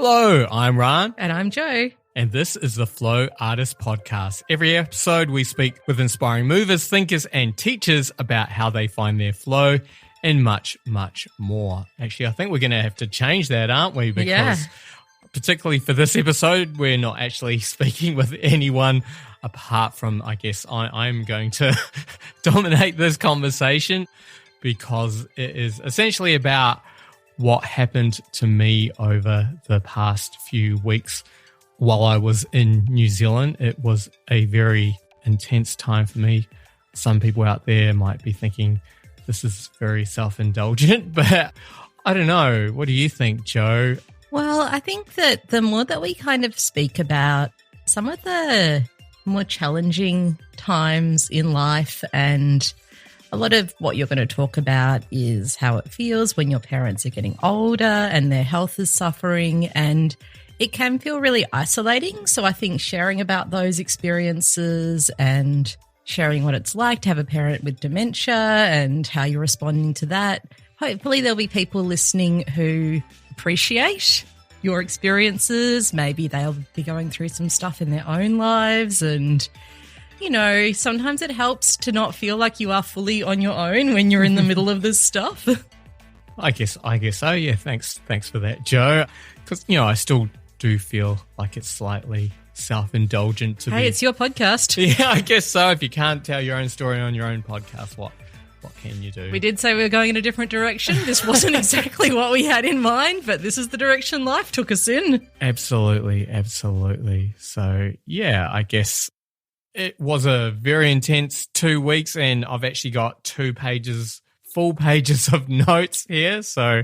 Hello, I'm Rane. And I'm Joe. And this is the Flow Artist Podcast. Every episode we speak with inspiring movers, thinkers and teachers about how they find their flow and much, much more. Actually, I think we're going to have to change that, aren't we? Because particularly for this episode, we're not actually speaking with anyone apart from, I guess, I'm going to dominate this conversation because it is essentially about what happened to me over the past few weeks while I was in New Zealand. It was a very intense time for me. Some people out there might be thinking this is very self-indulgent, but I don't know. What do you think, Joe? Well, I think that the more that we kind of speak about some of the more challenging times in life, and a lot of what you're going to talk about is how it feels when your parents are getting older and their health is suffering, and it can feel really isolating. So I think sharing about those experiences and sharing what it's like to have a parent with dementia and how you're responding to that, hopefully there'll be people listening who appreciate your experiences. Maybe they'll be going through some stuff in their own lives, and you know, sometimes it helps to not feel like you are fully on your own when you're in the middle of this stuff. I guess so. Yeah, thanks for that, Joe. Because, you know, I still do feel like it's slightly self-indulgent to be. Hey, it's your podcast. Yeah, I guess so. If you can't tell your own story on your own podcast, what can you do? We did say we were going in a different direction. This wasn't exactly what we had in mind, but this is the direction life took us in. Absolutely. So, yeah, I guess it was a very intense 2 weeks, and I've actually got full pages of notes here. So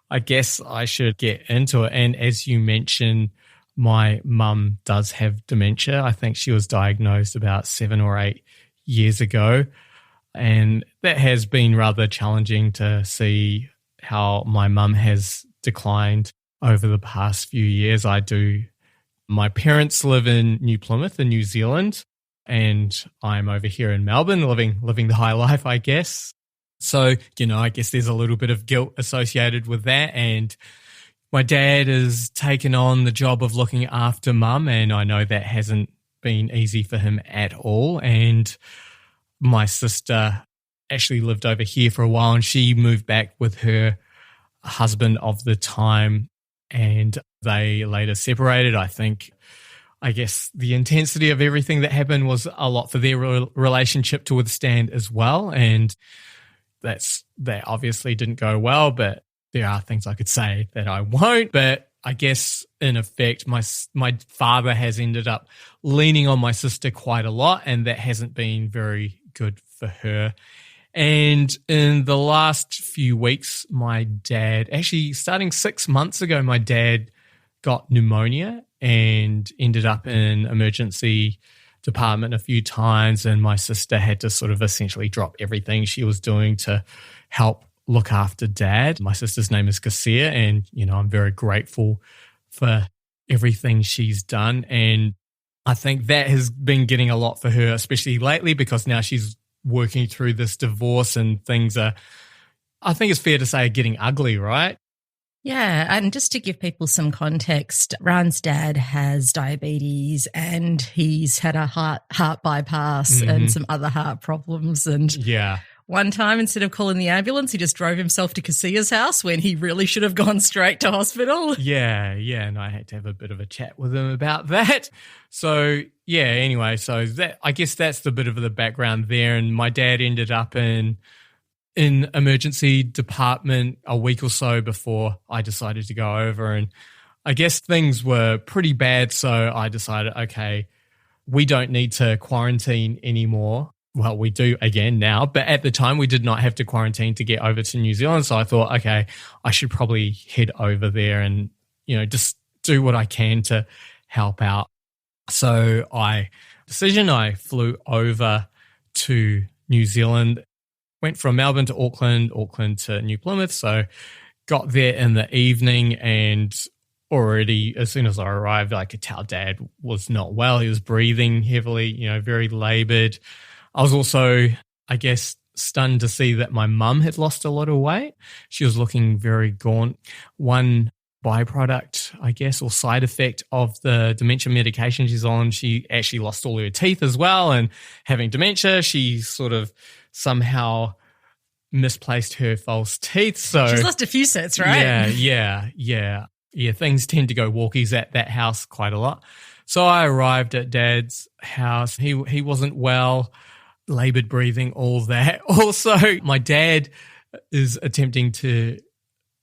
I guess I should get into it. And as you mentioned, my mum does have dementia. I think she was diagnosed about 7 or 8 years ago. And that has been rather challenging to see how my mum has declined over the past few years. My parents live in New Plymouth in New Zealand, and I'm over here in Melbourne living the high life, I guess. So, you know, I guess there's a little bit of guilt associated with that. And my dad has taken on the job of looking after mum, and I know that hasn't been easy for him at all. And my sister actually lived over here for a while, and she moved back with her husband of the time, and they later separated. I guess the intensity of everything that happened was a lot for their relationship to withstand as well. And that obviously didn't go well, but there are things I could say that I won't. But I guess in effect, my father has ended up leaning on my sister quite a lot, and that hasn't been very good for her. And in the last few weeks, my dad, actually starting 6 months ago, my dad got pneumonia and ended up in emergency department a few times, and my sister had to sort of essentially drop everything she was doing to help look after Dad. My sister's name is Cassia, and, you know, I'm very grateful for everything she's done. And I think that has been getting a lot for her, especially lately, because now she's working through this divorce and things are, I think it's fair to say, getting ugly, right? Yeah, and just to give people some context, Rane's dad has diabetes and he's had a heart bypass and some other heart problems. And one time, instead of calling the ambulance, he just drove himself to Cassia's house when he really should have gone straight to hospital. Yeah, and I had to have a bit of a chat with him about that. So, yeah, anyway, so that, I guess that's the bit of the background there. And my dad ended up in emergency department a week or so before I decided to go over, and I guess things were pretty bad, so I decided, okay, we don't need to quarantine anymore. Well, we do again now, but at the time we did not have to quarantine to get over to New Zealand, so I thought, okay, I should probably head over there and, you know, just do what I can to help out. So I flew over to New Zealand. Went from Melbourne to Auckland to New Plymouth. So got there in the evening, and already as soon as I arrived, I could tell Dad was not well. He was breathing heavily, you know, very laboured. I was also, I guess, stunned to see that my mum had lost a lot of weight. She was looking very gaunt. One byproduct, I guess, or side effect of the dementia medication she's on. She actually lost all her teeth as well, and having dementia, she sort of somehow misplaced her false teeth. So she's lost a few sets, right? Yeah. Things tend to go walkies at that house quite a lot. So I arrived at Dad's house. He wasn't well, labored breathing, all that. Also, my dad is attempting to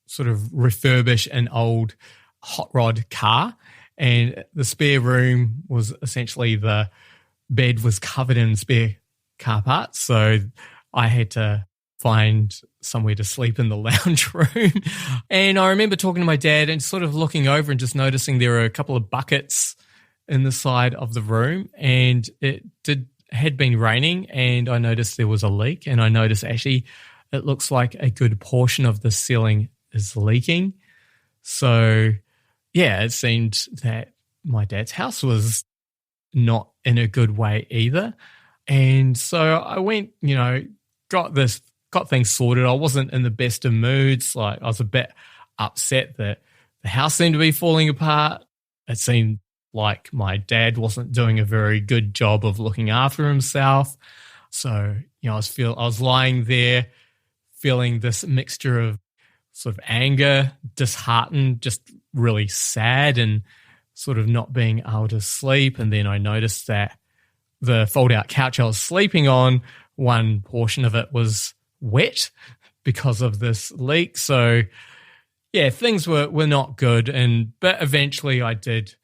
sort of refurbish an old hot rod car, and the spare room was essentially the bed was covered in spare car parts. So I had to find somewhere to sleep in the lounge room. And I remember talking to my dad and sort of looking over and just noticing there were a couple of buckets in the side of the room, and had been raining, and I noticed there was a leak, and I noticed actually it looks like a good portion of the ceiling is leaking. So yeah, it seemed that my dad's house was not in a good way either. And so I went, got things sorted. I wasn't in the best of moods. Like, I was a bit upset that the house seemed to be falling apart. It seemed like my dad wasn't doing a very good job of looking after himself. So, I was lying there feeling this mixture of sort of anger, disheartened, just really sad, and sort of not being able to sleep. And then I noticed that the fold-out couch I was sleeping on, one portion of it was wet because of this leak. So, yeah, things were not good. But eventually I did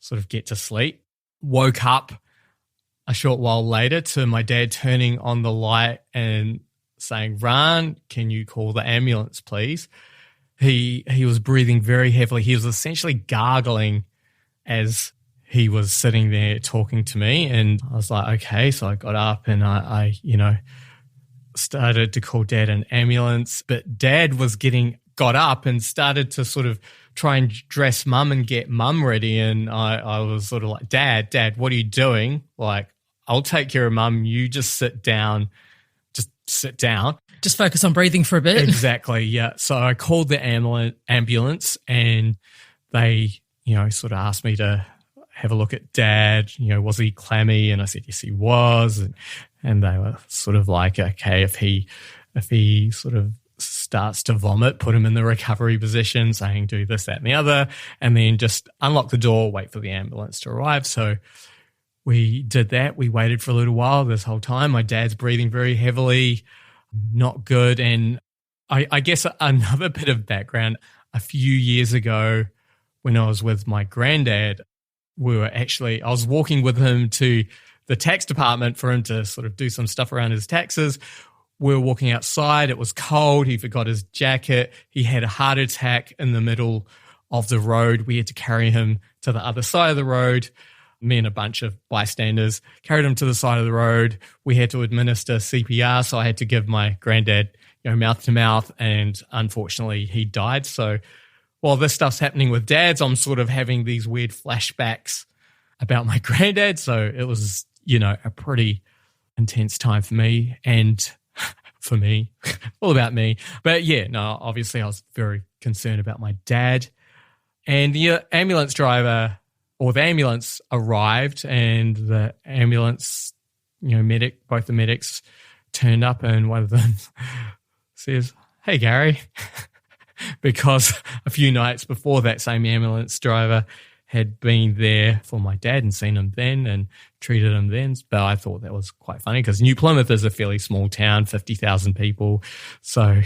sort of get to sleep. Woke up a short while later to my dad turning on the light and saying, "Rane, can you call the ambulance, please?" He was breathing very heavily. He was essentially gargling as he was sitting there talking to me. And I was like, okay. So I got up and I started to call Dad an ambulance. But Dad got up and started to sort of try and dress Mum and get Mum ready. And I was sort of like, Dad, what are you doing? Like, I'll take care of Mum. You just sit down. Just sit down. Just focus on breathing for a bit. Exactly, yeah. So I called the ambulance, and they, sort of asked me to have a look at Dad. Was he clammy? And I said, yes, he was. And they were sort of like, okay, if he sort of starts to vomit, put him in the recovery position, saying do this, that, and the other, and then just unlock the door, wait for the ambulance to arrive. So we did that. We waited for a little while. This whole time, my dad's breathing very heavily, not good. And I guess another bit of background, a few years ago when I was with my granddad, I was walking with him to the tax department for him to sort of do some stuff around his taxes. We were walking outside. It was cold. He forgot his jacket. He had a heart attack in the middle of the road. We had to carry him to the other side of the road. Me and a bunch of bystanders carried him to the side of the road. We had to administer CPR, so I had to give my granddad, mouth to mouth, and unfortunately he died. So while this stuff's happening with dads, I'm sort of having these weird flashbacks about my granddad. So it was, a pretty intense time for me and for me, all about me. But yeah, no, obviously I was very concerned about my dad. And the ambulance driver, or the ambulance arrived, and the ambulance, both the medics turned up, and one of them says, "Hey, Gary," because a few nights before that same ambulance driver had been there for my dad and seen him then and treated him then. But I thought that was quite funny because New Plymouth is a fairly small town, 50,000 people. So,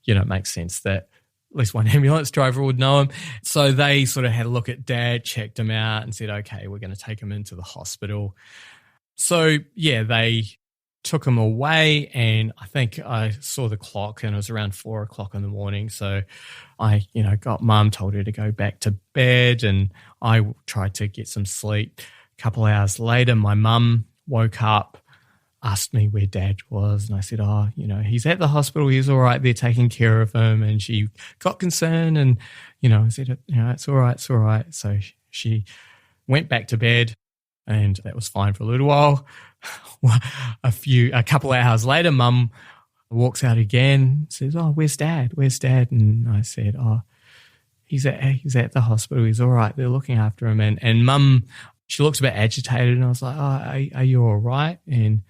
it makes sense that at least one ambulance driver would know him. So they sort of had a look at Dad, checked him out and said, okay, we're going to take him into the hospital. So, yeah, they took him away, and I think I saw the clock and it was around 4 o'clock in the morning. So I, got Mum, told her to go back to bed, and I tried to get some sleep. A couple of hours later, my mum woke up, asked me where Dad was, and I said, he's at the hospital, he's all right, they're taking care of him. And she got concerned and, I said, it's all right. So she went back to bed, and that was fine for a little while. A couple of hours later, Mum walks out again, says, "Oh, where's Dad? And I said, he's at the hospital. He's all right. They're looking after him. And mum, she looks a bit agitated, and I was like, oh, are you all right? And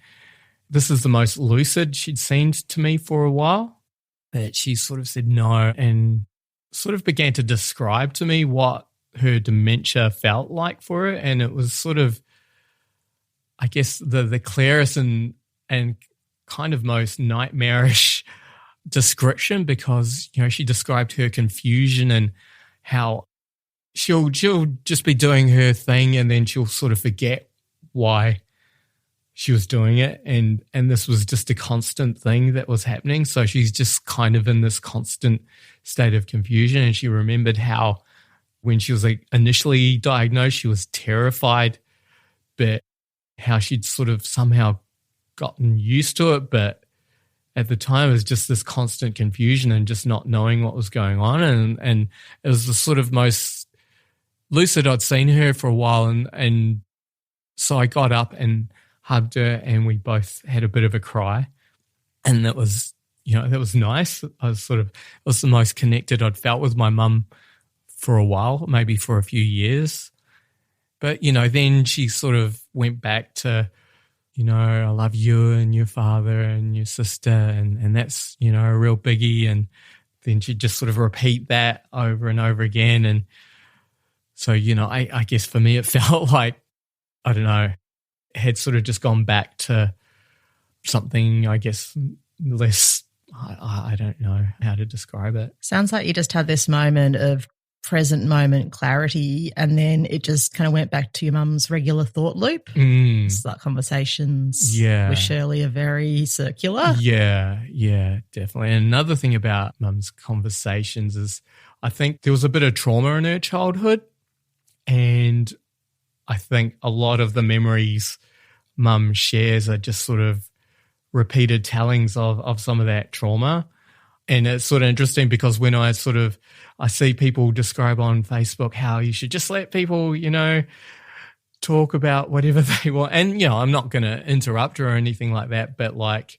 this is the most lucid she'd seemed to me for a while. But she sort of said no and sort of began to describe to me what her dementia felt like for her. And it was sort of, I guess, the clearest and kind of most nightmarish description, because, you know, she described her confusion and how she'll just be doing her thing and then she'll sort of forget why she was doing it, and this was just a constant thing that was happening. So she's just kind of in this constant state of confusion. And she remembered how when she was like initially diagnosed, she was terrified, but how she'd sort of somehow gotten used to it. But at the time, it was just this constant confusion and just not knowing what was going on. And it was the sort of most lucid I'd seen her for a while. And so I got up and hugged her, and we both had a bit of a cry. And that was, you know, that was nice. It was the most connected I'd felt with my mum for a while, maybe for a few years. But, you know, then she sort of went back to, you know, I love you and your father and your sister, and that's, you know, a real biggie. And then she'd just sort of repeat that over and over again. And so, you know, I guess for me it felt like, I don't know, had sort of just gone back to something, I guess, less, I don't know how to describe it. Sounds like you just had this moment of present moment clarity, and then it just kind of went back to your mum's regular thought loop. It's like conversations with Shirley are very circular. Yeah, definitely. And another thing about mum's conversations is I think there was a bit of trauma in her childhood, and I think a lot of the memories mum shares are just sort of repeated tellings of some of that trauma. And it's sort of interesting because when I see people describe on Facebook how you should just let people, you know, talk about whatever they want. And, you know, I'm not going to interrupt her or anything like that, but like,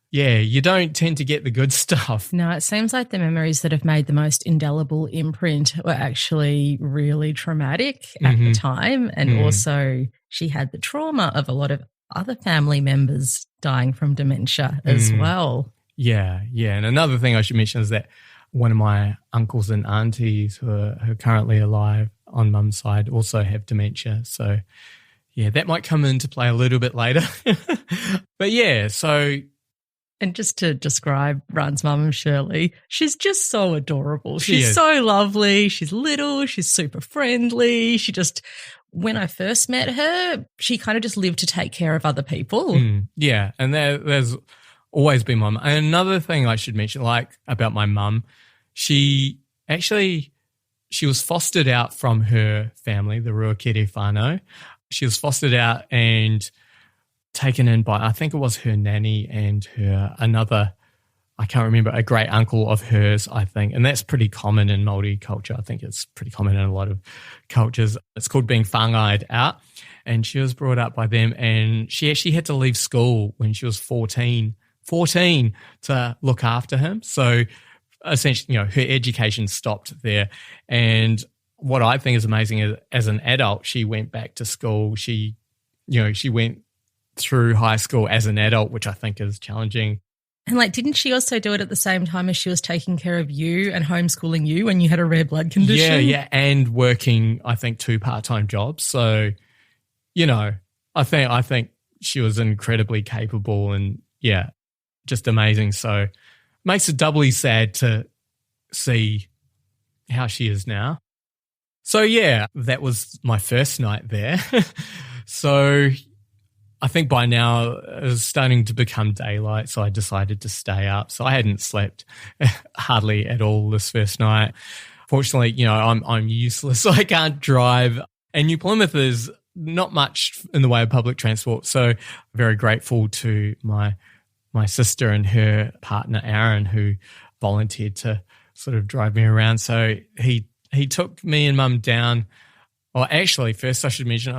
yeah, you don't tend to get the good stuff. No, it seems like the memories that have made the most indelible imprint were actually really traumatic at the time. And also she had the trauma of a lot of other family members dying from dementia as well. Yeah. And another thing I should mention is that one of my uncles and aunties who are currently alive on mum's side also have dementia. So, yeah, that might come into play a little bit later. But, yeah, so... And just to describe Rane's mum, Shirley, she's just so adorable. She's so lovely. She's little. She's super friendly. When I first met her, she kind of just lived to take care of other people. Yeah, and there's always been my mum. And another thing I should mention, like about my mum, she was fostered out from her family, the Ruakere whānau. She was fostered out and taken in by, I think it was her nanny and her another, I can't remember, a great uncle of hers, I think. And that's pretty common in Māori culture. I think it's pretty common in a lot of cultures. It's called being whāngaid out. And she was brought up by them, and she actually had to leave school when she was 14 to look after him. So essentially, you know, her education stopped there. And what I think is amazing is, as an adult, she went back to school. She went through high school as an adult, which I think is challenging. And like, didn't she also do it at the same time as she was taking care of you and homeschooling you when you had a rare blood condition? Yeah, and working, I think, 2 part-time jobs. So, you know, I think she was incredibly capable and, yeah, just amazing. So it makes it doubly sad to see how she is now. So, yeah, that was my first night there. So I think by now it was starting to become daylight, so I decided to stay up. So I hadn't slept hardly at all this first night. Fortunately, you know, I'm useless. I can't drive. And New Plymouth is not much in the way of public transport. So very grateful to my sister and her partner, Aaron, who volunteered to sort of drive me around. So he took me and Mum down. Well, actually, first I should mention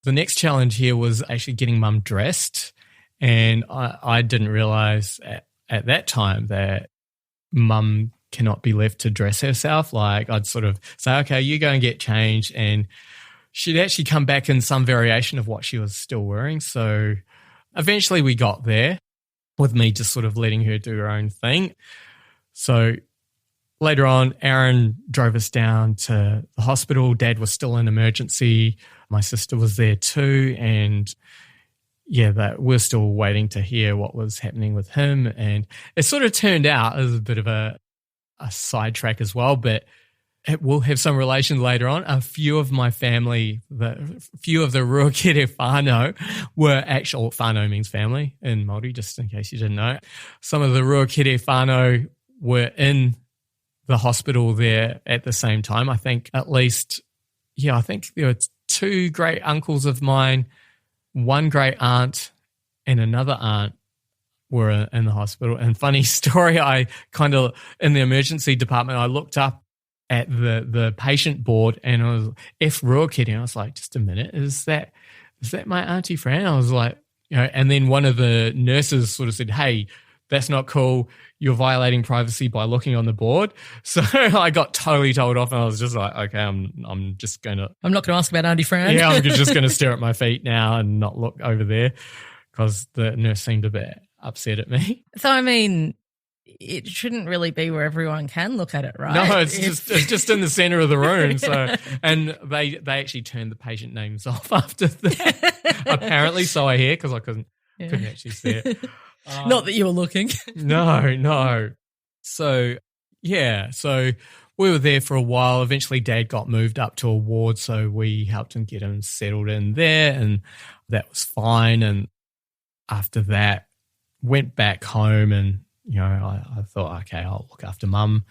the next challenge here was actually getting Mum dressed. And I didn't realise at that time that Mum cannot be left to dress herself. Like I'd sort of say, okay, you go and get changed, and she'd actually come back in some variation of what she was still wearing. So eventually we got there with me just sort of letting her do her own thing. So later on, Aaron drove us down to the hospital. Dad was still in emergency. My sister was there too. And yeah, that we're still waiting to hear what was happening with him. And it sort of turned out as a bit of a sidetrack as well, but it will have some relation later on. A few of my family, few of the Ruakere whānau were actual, whānau means family in Māori, just in case you didn't know. Some of the Ruakere whānau were in the hospital there at the same time. I think at least, I think there were 2 great uncles of mine, 1 great aunt and another aunt were in the hospital. And funny story, I kind of, in the emergency department, I looked up at the patient board and I was F Ruakere, and I was like, just a minute, is that my Auntie Fran? I was like, and then one of the nurses sort of said, hey, that's not cool. You're violating privacy by looking on the board. So I got totally told off, and I was just like, okay, I'm not going to ask about Auntie Fran. Yeah, I'm just going to stare at my feet now and not look over there, because the nurse seemed a bit upset at me. So, I mean, it shouldn't really be where everyone can look at it, right? No, it's just in the center of the room. So, and they actually turned the patient names off after that, apparently. So I hear, because I couldn't actually see it. Not that you were looking. No. So, so we were there for a while. Eventually, Dad got moved up to a ward, so we helped him get him settled in there, and that was fine. And after that, went back home, and I thought, okay, I'll look after Mum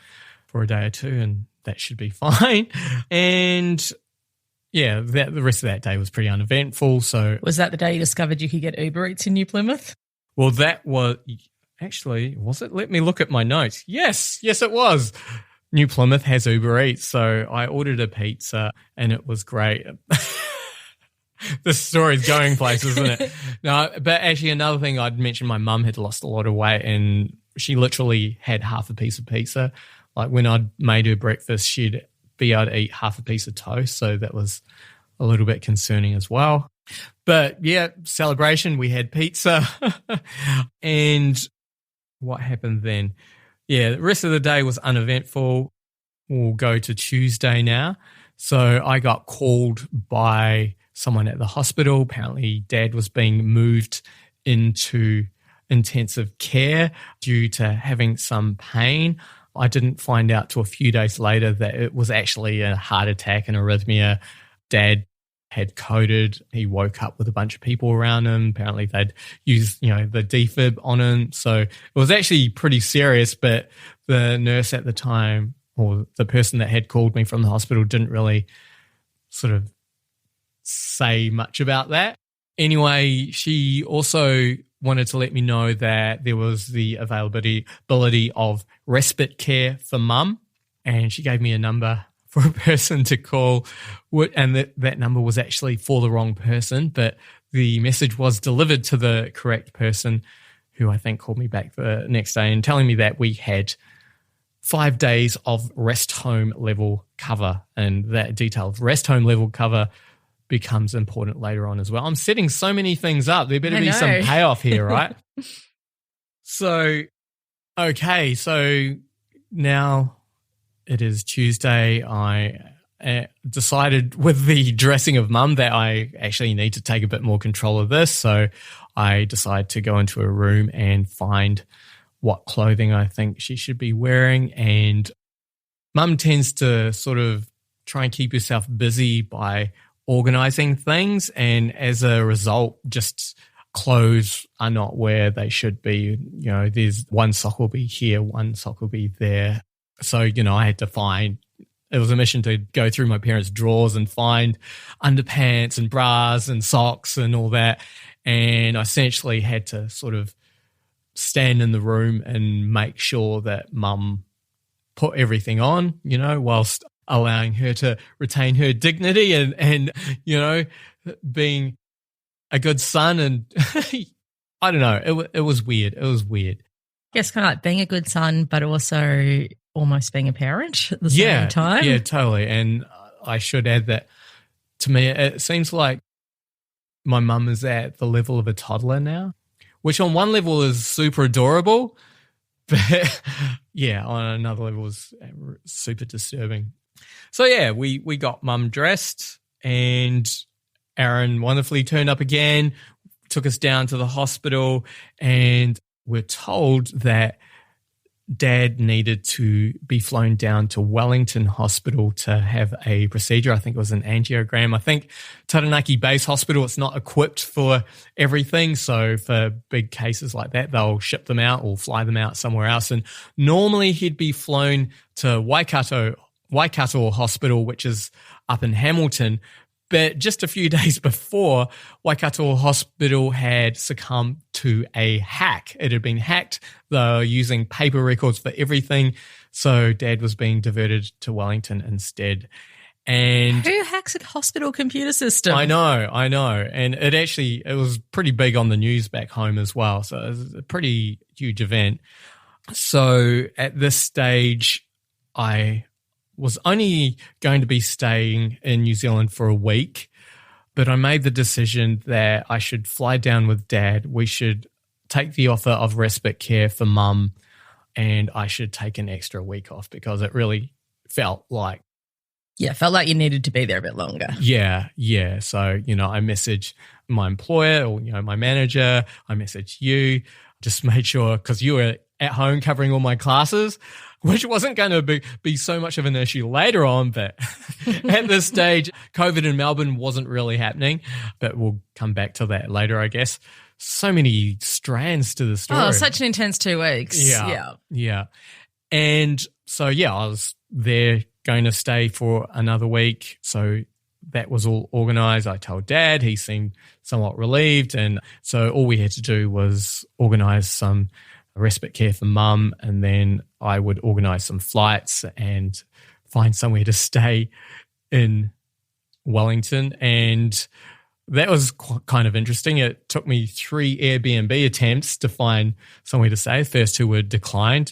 for a day or two, and that should be fine. And the rest of that day was pretty uneventful. So, was that the day you discovered you could get Uber Eats in New Plymouth? Well, that was actually, was it? Let me look at my notes. Yes, it was. New Plymouth has Uber Eats, so I ordered a pizza and it was great. This story's going places, isn't it? No, but actually another thing I'd mentioned, my mum had lost a lot of weight and she literally had half a piece of pizza. Like when I'd made her breakfast, she'd be able to eat half a piece of toast, so that was a little bit concerning as well. But celebration, we had pizza. And what happened then? The rest of the day was uneventful. We'll go to Tuesday now. So I got called by someone at the hospital. Apparently Dad was being moved into intensive care due to having some pain. I didn't find out till a few days later that it was actually a heart attack and arrhythmia. Dad had coded. He woke up with a bunch of people around him. Apparently they'd used, the defib on him. So it was actually pretty serious, but the nurse at the time, or the person that had called me from the hospital, didn't really sort of say much about that. Anyway, she also wanted to let me know that there was the availability of respite care for Mum, and she gave me a number for a person to call, and that number was actually for the wrong person, but the message was delivered to the correct person, who I think called me back the next day and telling me that we had 5 days of rest home level cover, and that detail of rest home level cover becomes important later on as well. I'm setting so many things up. There better be some payoff here, right? So now it is Tuesday. I decided with the dressing of Mum that I actually need to take a bit more control of this. So I decided to go into a room and find what clothing I think she should be wearing. And Mum tends to sort of try and keep herself busy by organizing things. And as a result, just clothes are not where they should be. There's one sock will be here, one sock will be there. So, I had to find, it was a mission to go through my parents' drawers and find underpants and bras and socks and all that. And I essentially had to sort of stand in the room and make sure that Mum put everything on, whilst allowing her to retain her dignity and being a good son. And I don't know, it was weird. It was weird. Yes, kind of like being a good son, but also almost being a parent at the same time. Yeah, totally. And I should add that to me, it seems like my mum is at the level of a toddler now, which on one level is super adorable, but yeah, on another level is super disturbing. So yeah, we got mum dressed and Aaron wonderfully turned up again, took us down to the hospital, and we're told that Dad needed to be flown down to Wellington Hospital to have a procedure. I think it was an angiogram. I think Taranaki Base Hospital, it's not equipped for everything. So for big cases like that, they'll ship them out or fly them out somewhere else. And normally he'd be flown to Waikato Hospital, which is up in Hamilton. But just a few days before, Waikato Hospital had succumbed to a hack. It had been hacked. They were using paper records for everything. So Dad was being diverted to Wellington instead. And who hacks a hospital computer system? I know. And it was pretty big on the news back home as well. So it was a pretty huge event. So at this stage, I was only going to be staying in New Zealand for a week, but I made the decision that I should fly down with Dad. We should take the offer of respite care for Mum, and I should take an extra week off because it really felt like... Yeah, felt like you needed to be there a bit longer. Yeah. So, I messaged my employer or, my manager. I messaged you, just made sure, because you were at home covering all my classes, which wasn't going to be so much of an issue later on, but at this stage, COVID in Melbourne wasn't really happening, but we'll come back to that later, I guess. So many strands to the story. Oh, such an intense 2 weeks. Yeah. And so, I was there going to stay for another week. So that was all organised. I told Dad, he seemed somewhat relieved. And so all we had to do was organise some respite care for Mum, and then I would organise some flights and find somewhere to stay in Wellington. And that was kind of interesting. It took me 3 Airbnb attempts to find somewhere to stay. The first 2 were declined,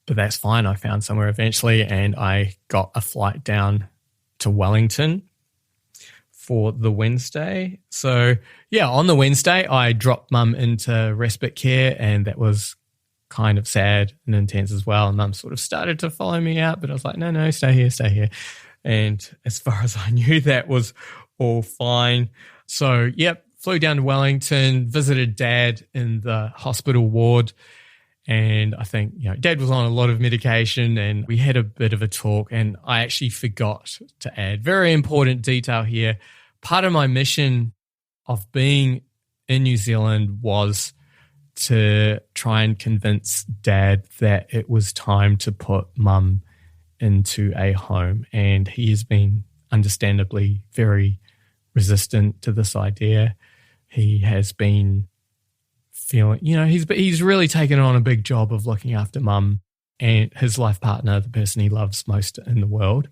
but that's fine. I found somewhere eventually, and I got a flight down to Wellington for the Wednesday. So, on the Wednesday, I dropped Mum into respite care, and that was kind of sad and intense as well. And Mum sort of started to follow me out, but I was like, no, stay here. And as far as I knew, that was all fine. So, flew down to Wellington, visited Dad in the hospital ward. And I think, Dad was on a lot of medication, and we had a bit of a talk. And I actually forgot to add, very important detail here. Part of my mission of being in New Zealand was to try and convince Dad that it was time to put Mum into a home. And he has been understandably very resistant to this idea. He has been feeling, he's really taken on a big job of looking after Mum and his life partner, the person he loves most in the world.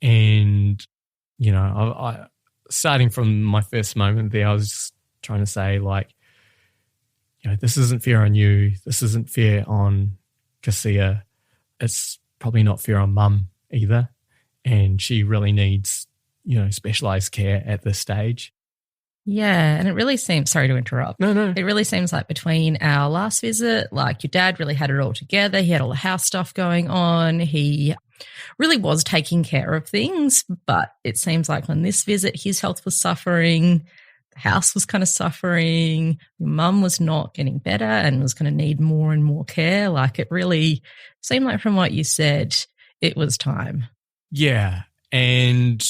And, I starting from my first moment there, I was just trying to say, this isn't fair on you. This isn't fair on Cassia. It's probably not fair on Mum either. And she really needs, specialised care at this stage. Yeah, and it really seems, sorry to interrupt. No. It really seems like between our last visit, your dad really had it all together. He had all the house stuff going on. He really was taking care of things, but it seems like on this visit, his health was suffering. The house was kind of suffering. Your Mum was not getting better and was going to need more and more care. It really seemed like from what you said, it was time. Yeah, and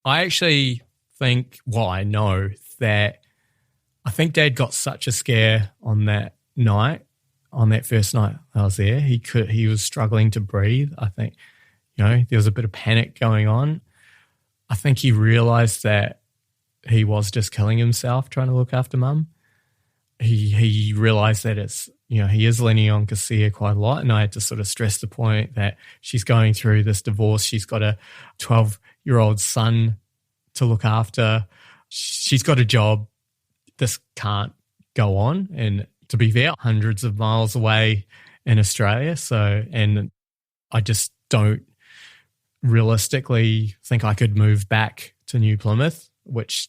I actually I know that I think Dad got such a scare on that first night I was there. He was struggling to breathe. I think, there was a bit of panic going on. I think he realised that he was just killing himself trying to look after Mum. He realised that it's, he is leaning on Cassia quite a lot, and I had to sort of stress the point that she's going through this divorce. She's got a 12-year-old son to look after. She's got a job. This can't go on. And to be fair, hundreds of miles away in Australia. So, and I just don't realistically think I could move back to New Plymouth, which,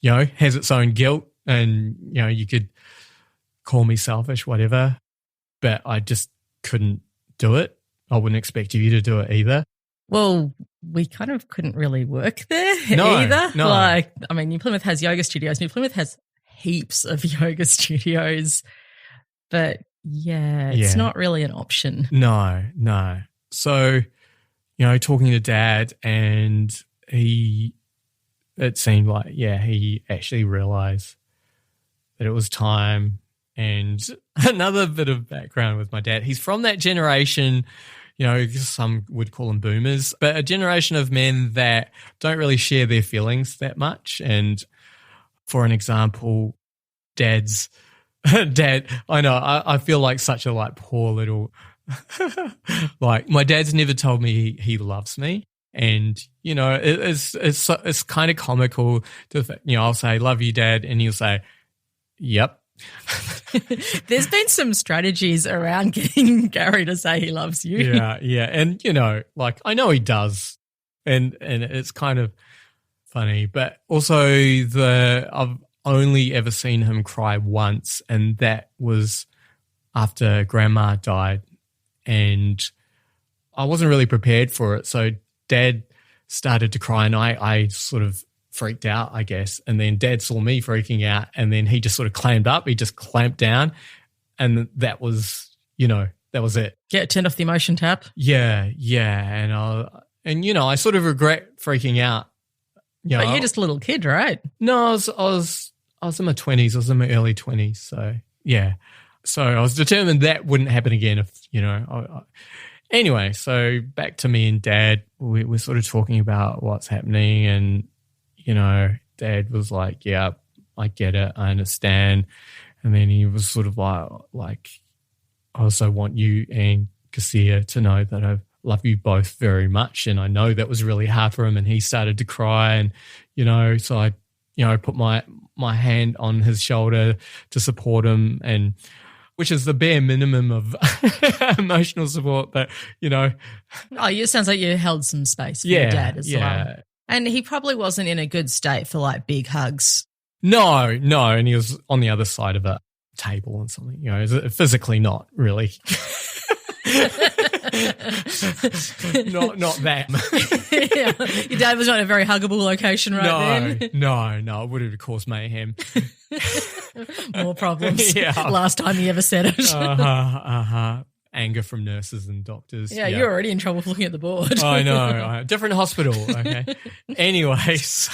has its own guilt, and, you could call me selfish, whatever, but I just couldn't do it. I wouldn't expect you to do it either. Well, we kind of couldn't really work there No, either. no. New Plymouth has yoga studios. New Plymouth has heaps of yoga studios, but it's not really an option. No. So, talking to Dad, and it seemed like, he actually realized that it was time. And another bit of background with my dad, he's from that generation, some would call them boomers, but a generation of men that don't really share their feelings that much. And for an example, Dad, I know, I feel like such a poor little, my dad's never told me he loves me. And, it's kind of comical to I'll say, love you, Dad. And he'll say, yep. There's been some strategies around getting Gary to say he loves you. Yeah. And, I know he does. And it's kind of funny. But also I've only ever seen him cry once, and that was after Grandma died. And I wasn't really prepared for it. So Dad started to cry, and I sort of freaked out, I guess. And then Dad saw me freaking out, and then he just sort of clammed up. He just clamped down, and that was, that was it. Turned off the emotion tap. Yeah. And I sort of regret freaking out. But you're just a little kid, right? No, I was in my 20s. I was in my early 20s. So, yeah. So I was determined that wouldn't happen again if, Anyway, so back to me and Dad. We're sort of talking about what's happening, and Dad was like, yeah, I get it. I understand. And then he was sort of like, I also want you and Cassia to know that I love you both very much. And I know that was really hard for him, and he started to cry, and, so I, put my hand on his shoulder to support him, and which is the bare minimum of emotional support, but, Oh, it sounds like you held some space for your dad as well. And he probably wasn't in a good state for big hugs. No, and he was on the other side of a table and something, physically not really. not that. Yeah. Your dad was not in a very huggable location then. No, it would have caused mayhem. More problems. Last time he ever said it. Anger from nurses and doctors. Yeah, you're already in trouble for looking at the board. I know. Different hospital. Okay. Anyways,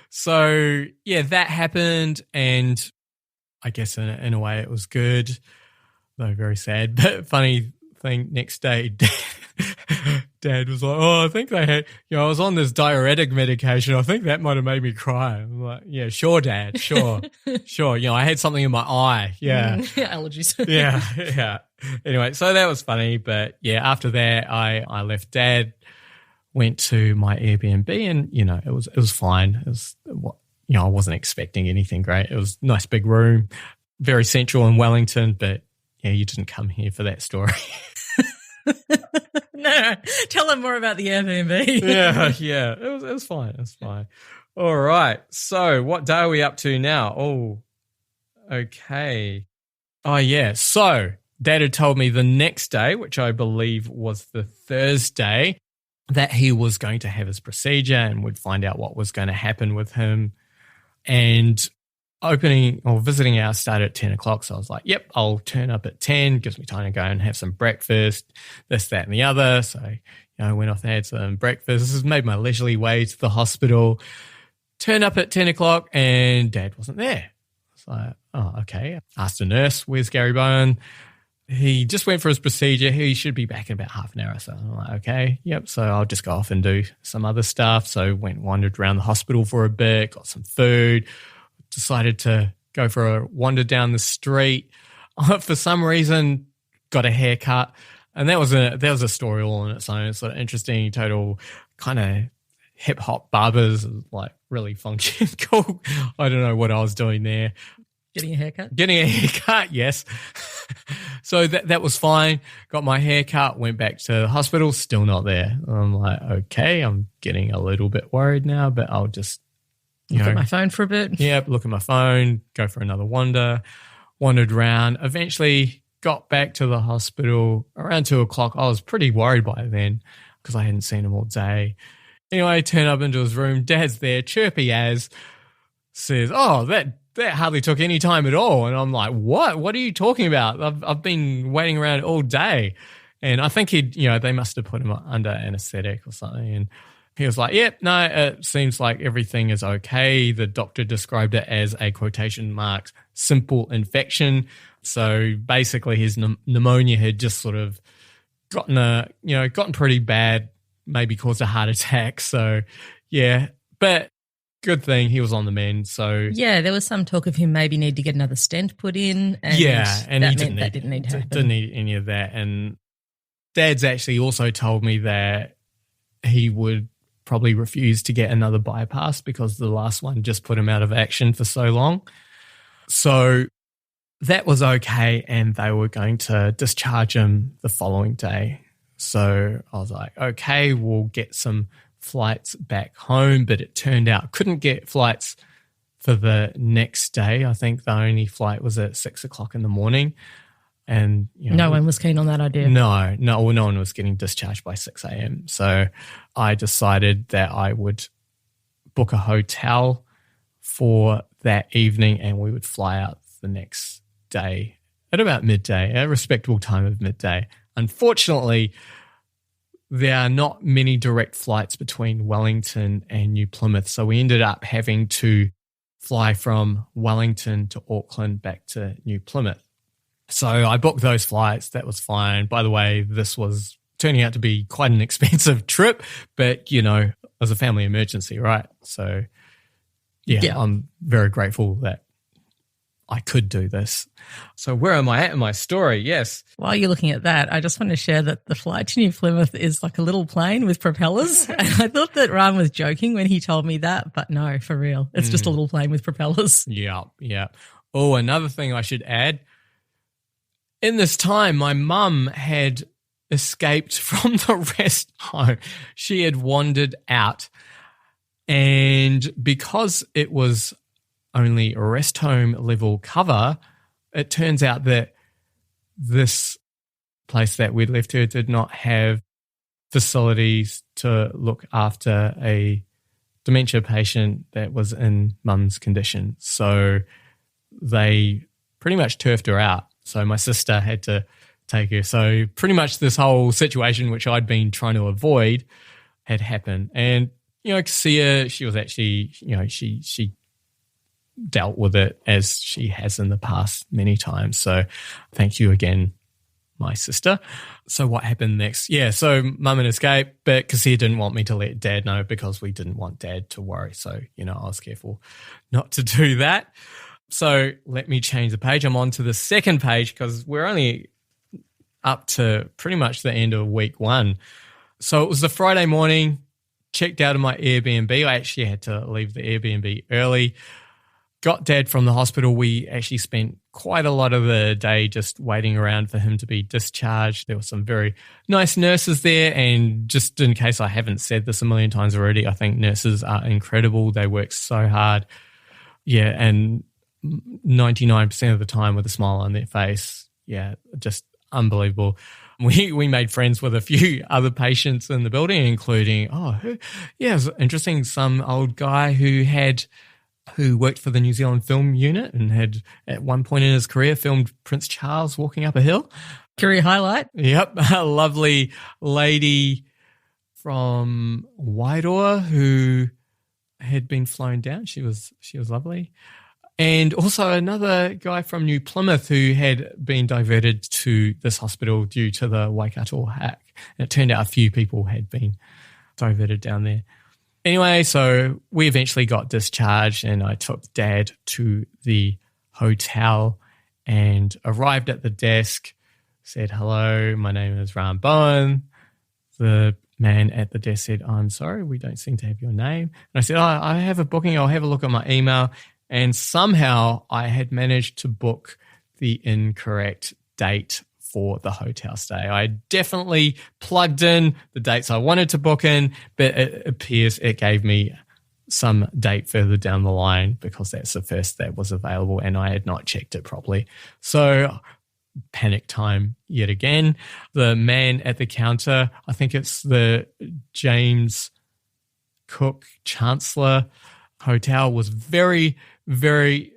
so that happened, and I guess in a way it was good, though very sad. But funny thing, next day, Dad was like, "Oh, I think they had, I was on this diuretic medication. I think that might have made me cry." I'm like, "Yeah, sure, Dad, sure." I had something in my eye. Yeah, allergies. yeah. Anyway, so that was funny. But after that, I left Dad, went to my Airbnb, and it was fine. It was I wasn't expecting anything great. It was a nice big room, very central in Wellington. But you didn't come here for that story. No. Tell them more about the Airbnb. Yeah. It was fine. It was fine. All right. So what day are we up to now? Oh, okay. Oh, yeah. So Dad had told me the next day, which I believe was the Thursday, that he was going to have his procedure and would find out what was going to happen with him. And visiting hours started at 10 o'clock. So I was like, yep, I'll turn up at 10. Gives me time to go and have some breakfast, this, that, and the other. So, I went off and had some breakfast. This has made my leisurely way to the hospital. Turned up at 10 o'clock and Dad wasn't there. So, oh, okay. Asked a nurse, where's Gary Bowen? He just went for his procedure. He should be back in about half an hour or so. I'm like, okay, yep. So I'll just go off and do some other stuff. So wandered around the hospital for a bit, got some food, decided to go for a wander down the street. For some reason, got a haircut. And that was a story all on its own. It's sort of interesting, total kind of hip hop barbers, like really funky and cool. I don't know what I was doing there. Getting a haircut? Getting a haircut, yes. So that was fine. Got my haircut, went back to the hospital, still not there. I'm like, okay, I'm getting a little bit worried now, but I'll just look at my phone for a bit. Yep, look at my phone, go for another wander. Wandered around, eventually got back to the hospital around 2 o'clock. I was pretty worried by then because I hadn't seen him all day. Anyway, turn up into his room. Dad's there, chirpy as, says, oh, that hardly took any time at all. And I'm like, what? What are you talking about? I've been waiting around all day. And I think they must have put him under anesthetic or something. And he was like, yep, no, it seems like everything is okay. The doctor described it as a quotation marks simple infection. So basically his pneumonia had just sort of gotten pretty bad, maybe caused a heart attack. So yeah, but good thing he was on the mend. So yeah, there was some talk of him maybe need to get another stent put in. And and that he didn't need to happen. Didn't need any of that. And Dad's actually also told me that he would probably refuse to get another bypass because the last one just put him out of action for so long. So that was okay, and they were going to discharge him the following day. So I was like, okay, we'll get some flights back home, but it turned out couldn't get flights for the next day. I think the only flight was at 6 o'clock in the morning. And no one was keen on that idea. No one was getting discharged by 6 a.m. So I decided that I would book a hotel for that evening and we would fly out the next day at about midday, a respectable time of midday. Unfortunately, there are not many direct flights between Wellington and New Plymouth. So we ended up having to fly from Wellington to Auckland back to New Plymouth. So I booked those flights. That was fine. By the way, this was turning out to be quite an expensive trip, but, it was a family emergency, right? So, yeah, I'm very grateful that I could do this. So where am I at in my story? Yes. While you're looking at that, I just want to share that the flight to New Plymouth is like a little plane with propellers. And I thought that Rane was joking when he told me that, but no, for real. It's just a little plane with propellers. Yeah. Oh, another thing I should add. In this time, my mum had escaped from the rest home. She had wandered out. And because it was only rest home level cover, it turns out that this place that we'd left her did not have facilities to look after a dementia patient that was in mum's condition. So they pretty much turfed her out. So my sister had to take her. So pretty much this whole situation, which I'd been trying to avoid, had happened. And, Cassia, she was actually, she dealt with it as she has in the past many times. So thank you again, my sister. So what happened next? Yeah, so mum had escaped, but Cassia didn't want me to let Dad know because we didn't want Dad to worry. So, I was careful not to do that. So let me change the page. I'm on to the second page because we're only up to pretty much the end of week 1. So it was the Friday morning, checked out of my Airbnb. I actually had to leave the Airbnb early. Got Dad from the hospital. We actually spent quite a lot of the day just waiting around for him to be discharged. There were some very nice nurses there. And just in case I haven't said this a million times already, I think nurses are incredible. They work so hard. Yeah, and 99% of the time with a smile on their face. Yeah, just unbelievable. We made friends with a few other patients in the building, including, it was interesting, some old guy who worked for the New Zealand Film Unit and had at one point in his career filmed Prince Charles walking up a hill. Career highlight. Yep, a lovely lady from Wairoa who had been flown down. She was lovely. And also another guy from New Plymouth who had been diverted to this hospital due to the Waikato hack. And it turned out a few people had been diverted down there. Anyway, so we eventually got discharged and I took Dad to the hotel and arrived at the desk, said, hello, my name is Rane Bowen. The man at the desk said, I'm sorry, we don't seem to have your name. And I said, I have a booking. I'll have a look at my email. And somehow I had managed to book the incorrect date for the hotel stay. I definitely plugged in the dates I wanted to book in, but it appears it gave me some date further down the line because that's the first that was available and I had not checked it properly. So panic time yet again. The man at the counter, I think it's the James Cook Chancellor Hotel, was very, very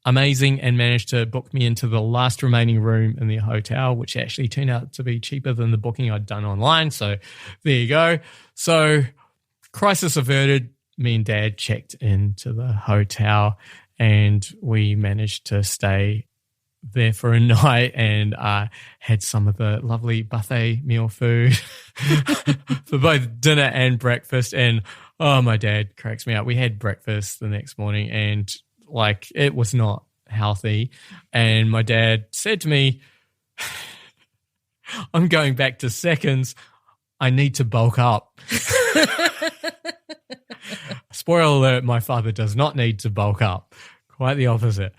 amazing and managed to book me into the last remaining room in the hotel, which actually turned out to be cheaper than the booking I'd done online. So there you go. So crisis averted. Me and Dad checked into the hotel and we managed to stay there for a night and had some of the lovely buffet meal food for both dinner and breakfast. And oh, my dad cracks me up. We had breakfast the next morning and like it was not healthy. And my dad said to me, I'm going back to seconds. I need to bulk up. Spoiler alert, my father does not need to bulk up. Quite the opposite.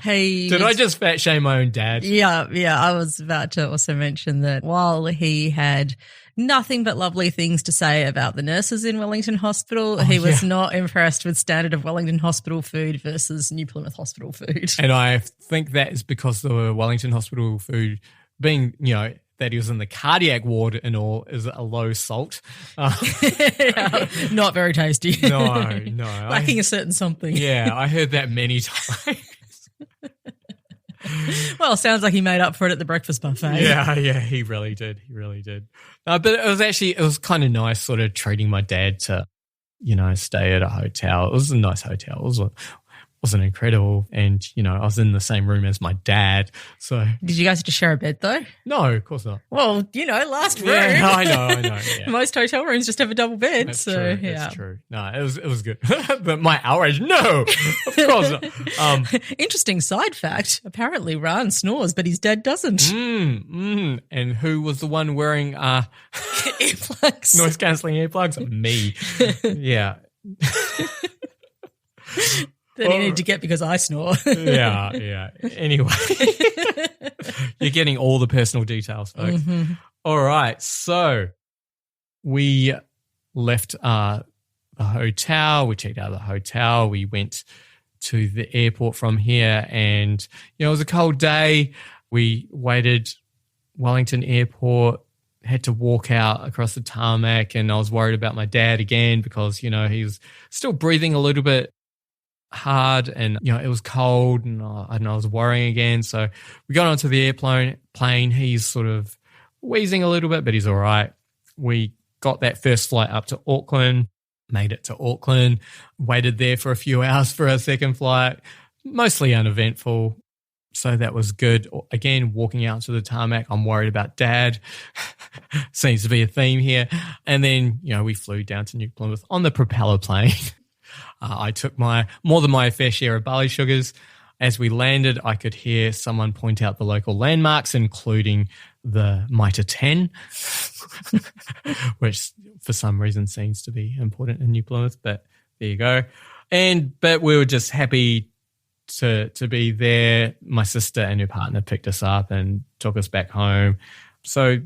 Did I just fat shame my own dad? Yeah. I was about to also mention that while he had nothing but lovely things to say about the nurses in Wellington Hospital, he was not impressed with standard of Wellington Hospital food versus New Plymouth Hospital food. And I think that is because the Wellington Hospital food being, that he was in the cardiac ward and all is a low salt. Not very tasty. No. Lacking a certain something. Yeah, I heard that many times. Well, sounds like he made up for it at the breakfast buffet. Yeah, he really did. But it was kind of nice sort of treating my dad to, stay at a hotel. It was a nice hotel. It wasn't incredible. And, I was in the same room as my dad. So did you guys have to share a bed though? No, of course not. Well, last room. Yeah, I know. Yeah. Most hotel rooms just have a double bed. That's so true. yeah. That's true. No, it was good. But my outrage, no, of course not. Interesting side fact. Apparently Rane snores, but his dad doesn't. And who was the one wearing earplugs? Noise cancelling earplugs? Me. Yeah. That he needed to get because I snore. Yeah. Anyway, you're getting all the personal details, folks. Mm-hmm. All right. So we left the hotel. We checked out of the hotel. We went to the airport from here and, it was a cold day. We waited Wellington Airport, had to walk out across the tarmac and I was worried about my dad again because, he's still breathing a little bit hard and it was cold and I was worrying again. So we got onto the plane. He's sort of wheezing a little bit, but he's all right. We got that first flight up to Auckland, made it to Auckland, waited there for a few hours for our second flight, mostly uneventful. So that was good. Again, walking out to the tarmac, I'm worried about Dad. Seems to be a theme here. And then, we flew down to New Plymouth on the propeller plane. I took more than my fair share of barley sugars. As we landed, I could hear someone point out the local landmarks, including the Mitre 10, which for some reason seems to be important in New Plymouth, but there you go. But we were just happy to be there. My sister and her partner picked us up and took us back home. So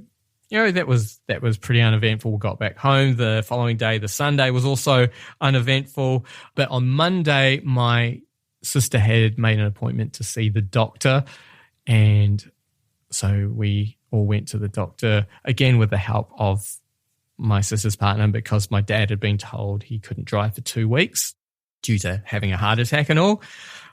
that was pretty uneventful. We got back home. The following day, the Sunday, was also uneventful. But on Monday, my sister had made an appointment to see the doctor. And so we all went to the doctor, again with the help of my sister's partner, because my dad had been told he couldn't drive for 2 weeks due to having a heart attack and all.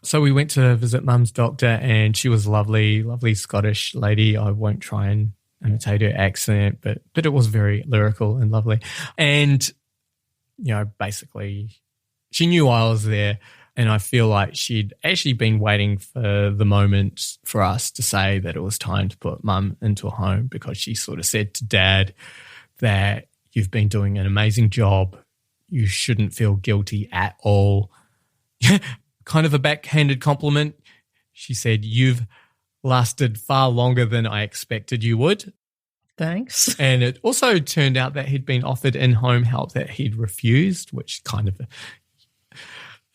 So we went to visit Mum's doctor and she was lovely, lovely Scottish lady. I won't try and imitate her accent, but it was very lyrical and lovely. And, basically she knew I was there and I feel like she'd actually been waiting for the moment for us to say that it was time to put Mum into a home, because she sort of said to Dad that you've been doing an amazing job. You shouldn't feel guilty at all. Kind of a backhanded compliment. She said, you've lasted far longer than I expected you would. Thanks. And it also turned out that he'd been offered in-home help that he'd refused, which kind of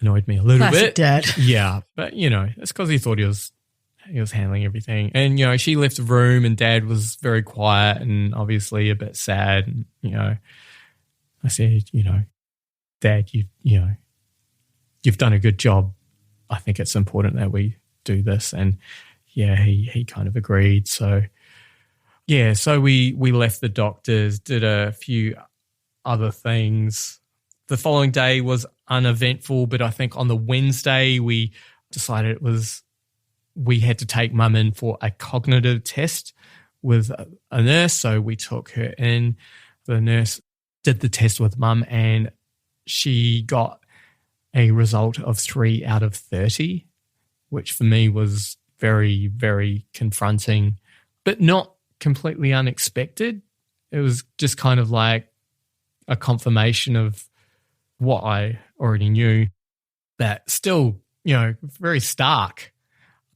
annoyed me a little Classic bit. dad. Yeah, but, it's because he thought he was handling everything. And, she left the room and Dad was very quiet and obviously a bit sad. And, I said, Dad, you've done a good job. I think it's important that we do this. And, yeah, he kind of agreed. So, yeah, so we left the doctors, did a few other things. The following day was uneventful, but I think on the Wednesday we decided we had to take Mum in for a cognitive test with a nurse. So we took her in. The nurse did the test with Mum and she got a result of 3 out of 30, which for me was very, very confronting, but not completely unexpected. It was just kind of like a confirmation of what I already knew, that still, very stark.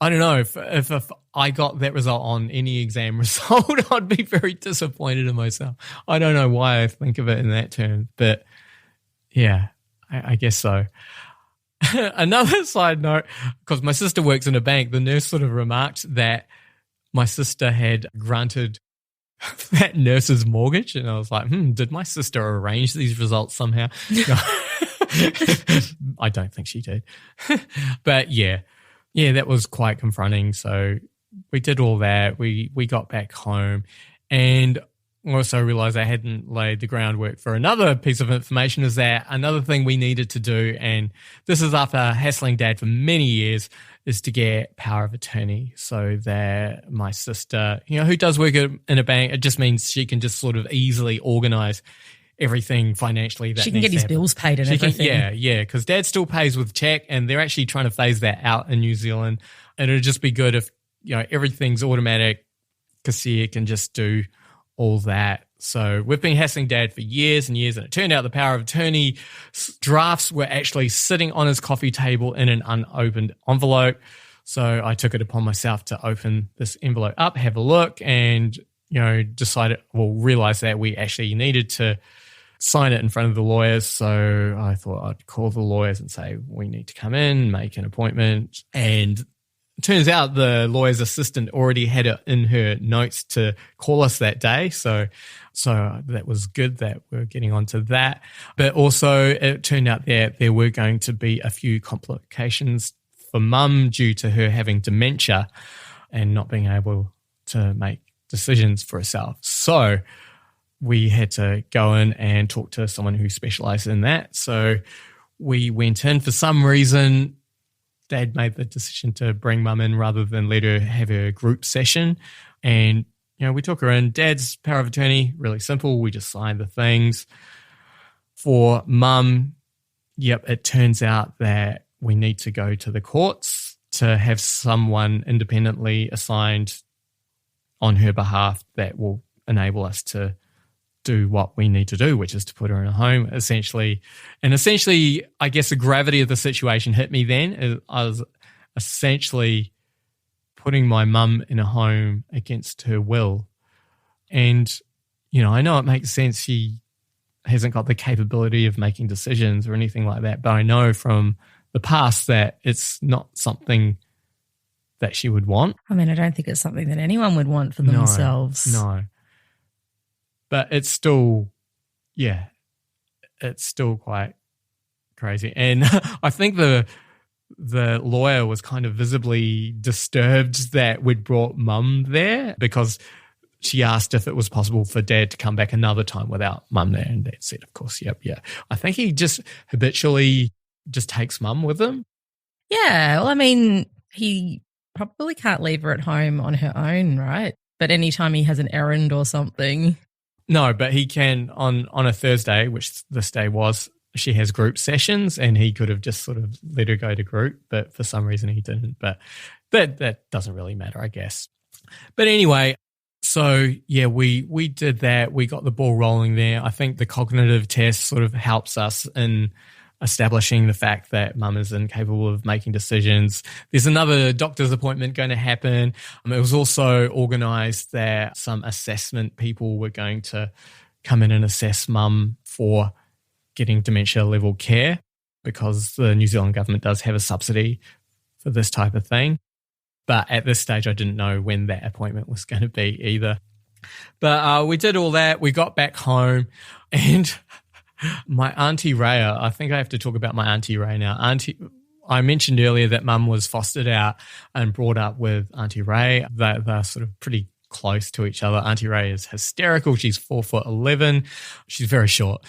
I don't know if I got that result on any exam result, I'd be very disappointed in myself. I don't know why I think of it in that term, but yeah, I guess so. Another side note, because my sister works in a bank, the nurse sort of remarked that my sister had granted that nurse's mortgage. And I was like, did my sister arrange these results somehow? No. I don't think she did. But yeah, that was quite confronting. So we did all that. We got back home and also realized I hadn't laid the groundwork for another piece of information, is that another thing we needed to do, and this is after hassling Dad for many years, is to get power of attorney so that my sister, who does work in a bank, it just means she can just sort of easily organize everything financially. That she can get his bills paid and everything. Yeah, because Dad still pays with check and they're actually trying to phase that out in New Zealand. And it'd just be good if, everything's automatic, Cassia can just do all that. So we've been hassling Dad for years and years, and it turned out the power of attorney drafts were actually sitting on his coffee table in an unopened envelope. So I took it upon myself to open this envelope up, have a look, and realized that we actually needed to sign it in front of the lawyers. So I thought I'd call the lawyers and say, we need to come in, make an appointment. And turns out the lawyer's assistant already had it in her notes to call us that day. So that was good that we're getting onto that. But also it turned out that there were going to be a few complications for Mum due to her having dementia and not being able to make decisions for herself. So we had to go in and talk to someone who specialized in that. So we went in. For some reason, Dad made the decision to bring Mum in rather than let her have her group session. And, we took her in. Dad's power of attorney, really simple. We just signed the things. For Mum, it turns out that we need to go to the courts to have someone independently assigned on her behalf that will enable us to do what we need to do, which is to put her in a home, essentially. And essentially, I guess the gravity of the situation hit me then. I was essentially putting my mum in a home against her will. And, I know it makes sense. She hasn't got the capability of making decisions or anything like that, but I know from the past that it's not something that she would want. I mean, I don't think it's something that anyone would want for themselves. No. But it's still quite crazy. And I think the lawyer was kind of visibly disturbed that we'd brought Mum there, because she asked if it was possible for Dad to come back another time without Mum there. And Dad said, of course, yep. I think he just habitually just takes Mum with him. Yeah. Well, I mean, he probably can't leave her at home on her own, right? But anytime he has an errand or something. No, but he can on a Thursday, which this day was, she has group sessions and he could have just sort of let her go to group, but for some reason he didn't. But that doesn't really matter, I guess. But anyway, so yeah, we did that. We got the ball rolling there. I think the cognitive test sort of helps us in establishing the fact that Mum is incapable of making decisions. There's another doctor's appointment going to happen. It was also organised that some assessment people were going to come in and assess Mum for getting dementia level care. because the New Zealand government does have a subsidy for this type of thing. But at this stage, I didn't know when that appointment was going to be either. But we did all that. We got back home and my Auntie Rhea, I think I have to talk about my Auntie Rhea now. I mentioned earlier that Mum was fostered out and brought up with Auntie Rhea. They're sort of pretty close to each other. Auntie Rhea is hysterical. She's 4'11". She's very short.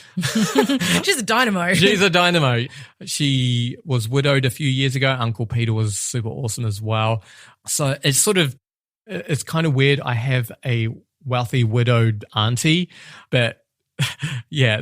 She's a dynamo. She's a dynamo. She was widowed a few years ago. Uncle Peter was super awesome as well. So it's kind of weird. I have a wealthy widowed auntie, but yeah,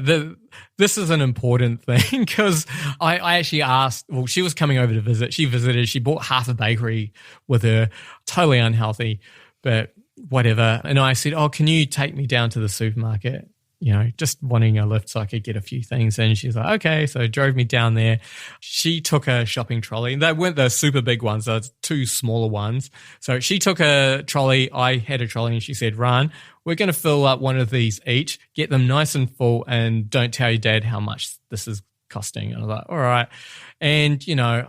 this is an important thing because I actually asked, well, she was coming over to visit. She visited. She bought half a bakery with her, totally unhealthy, but whatever. And I said, oh, can you take me down to the supermarket? You know, just wanting a lift so I could get a few things. And she's like, okay. So drove me down there. She took a shopping trolley. They weren't the super big ones. They were two smaller ones. So she took a trolley. I had a trolley and she said, Rane, we're going to fill up one of these each, get them nice and full, and don't tell your dad how much this is costing. And I was like, all right. And, you know,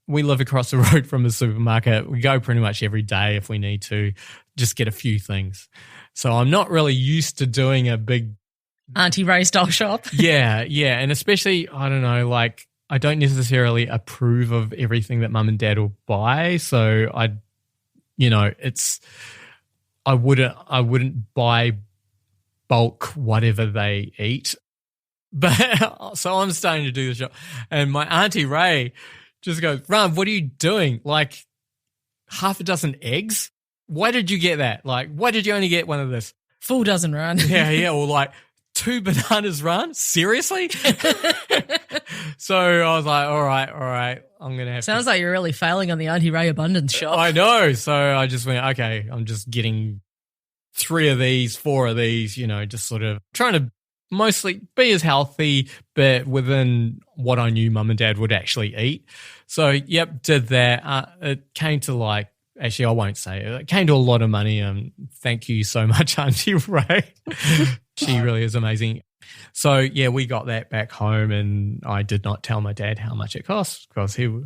we live across the road from the supermarket. We go pretty much every day if we need to just get a few things. So I'm not really used to doing a big Auntie Ray style shop. Yeah. And especially, I don't know, like I don't necessarily approve of everything that Mum and Dad will buy. So I wouldn't buy bulk whatever they eat. But so I'm starting to do the shop. And my Auntie Ray just goes, Rane, what are you doing? Like half a dozen eggs? Why did you get that? Like, why did you only get one of this? Full dozen, Rane. Yeah. Or like 2 bananas, Rane? Seriously? So I was like, all right. I'm going to have Sounds like you're really failing on the Auntie Ray abundance shop. I know. So I just went, okay, I'm just getting 3 of these, 4 of these, you know, just sort of trying to mostly be as healthy, but within what I knew Mum and Dad would actually eat. So, yep, did that. It came to like, actually, I won't say it. It came to a lot of money. Thank you so much, Auntie Ray. She really is amazing. So, yeah, we got that back home and I did not tell my dad how much it cost because well,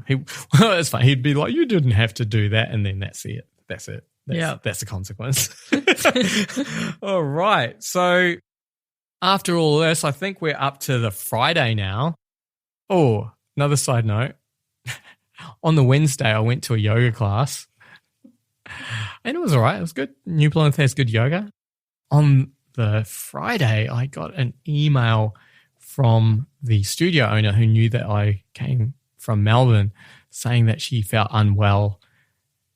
it's fine. He'd be like, you didn't have to do that. And then that's it. That's the consequence. All right. So after all this, I think we're up to the Friday now. Oh, another side note. On the Wednesday, I went to a yoga class and it was all right. It was good. New Plymouth has good yoga. On the Friday, I got an email from the studio owner who knew that I came from Melbourne saying that she felt unwell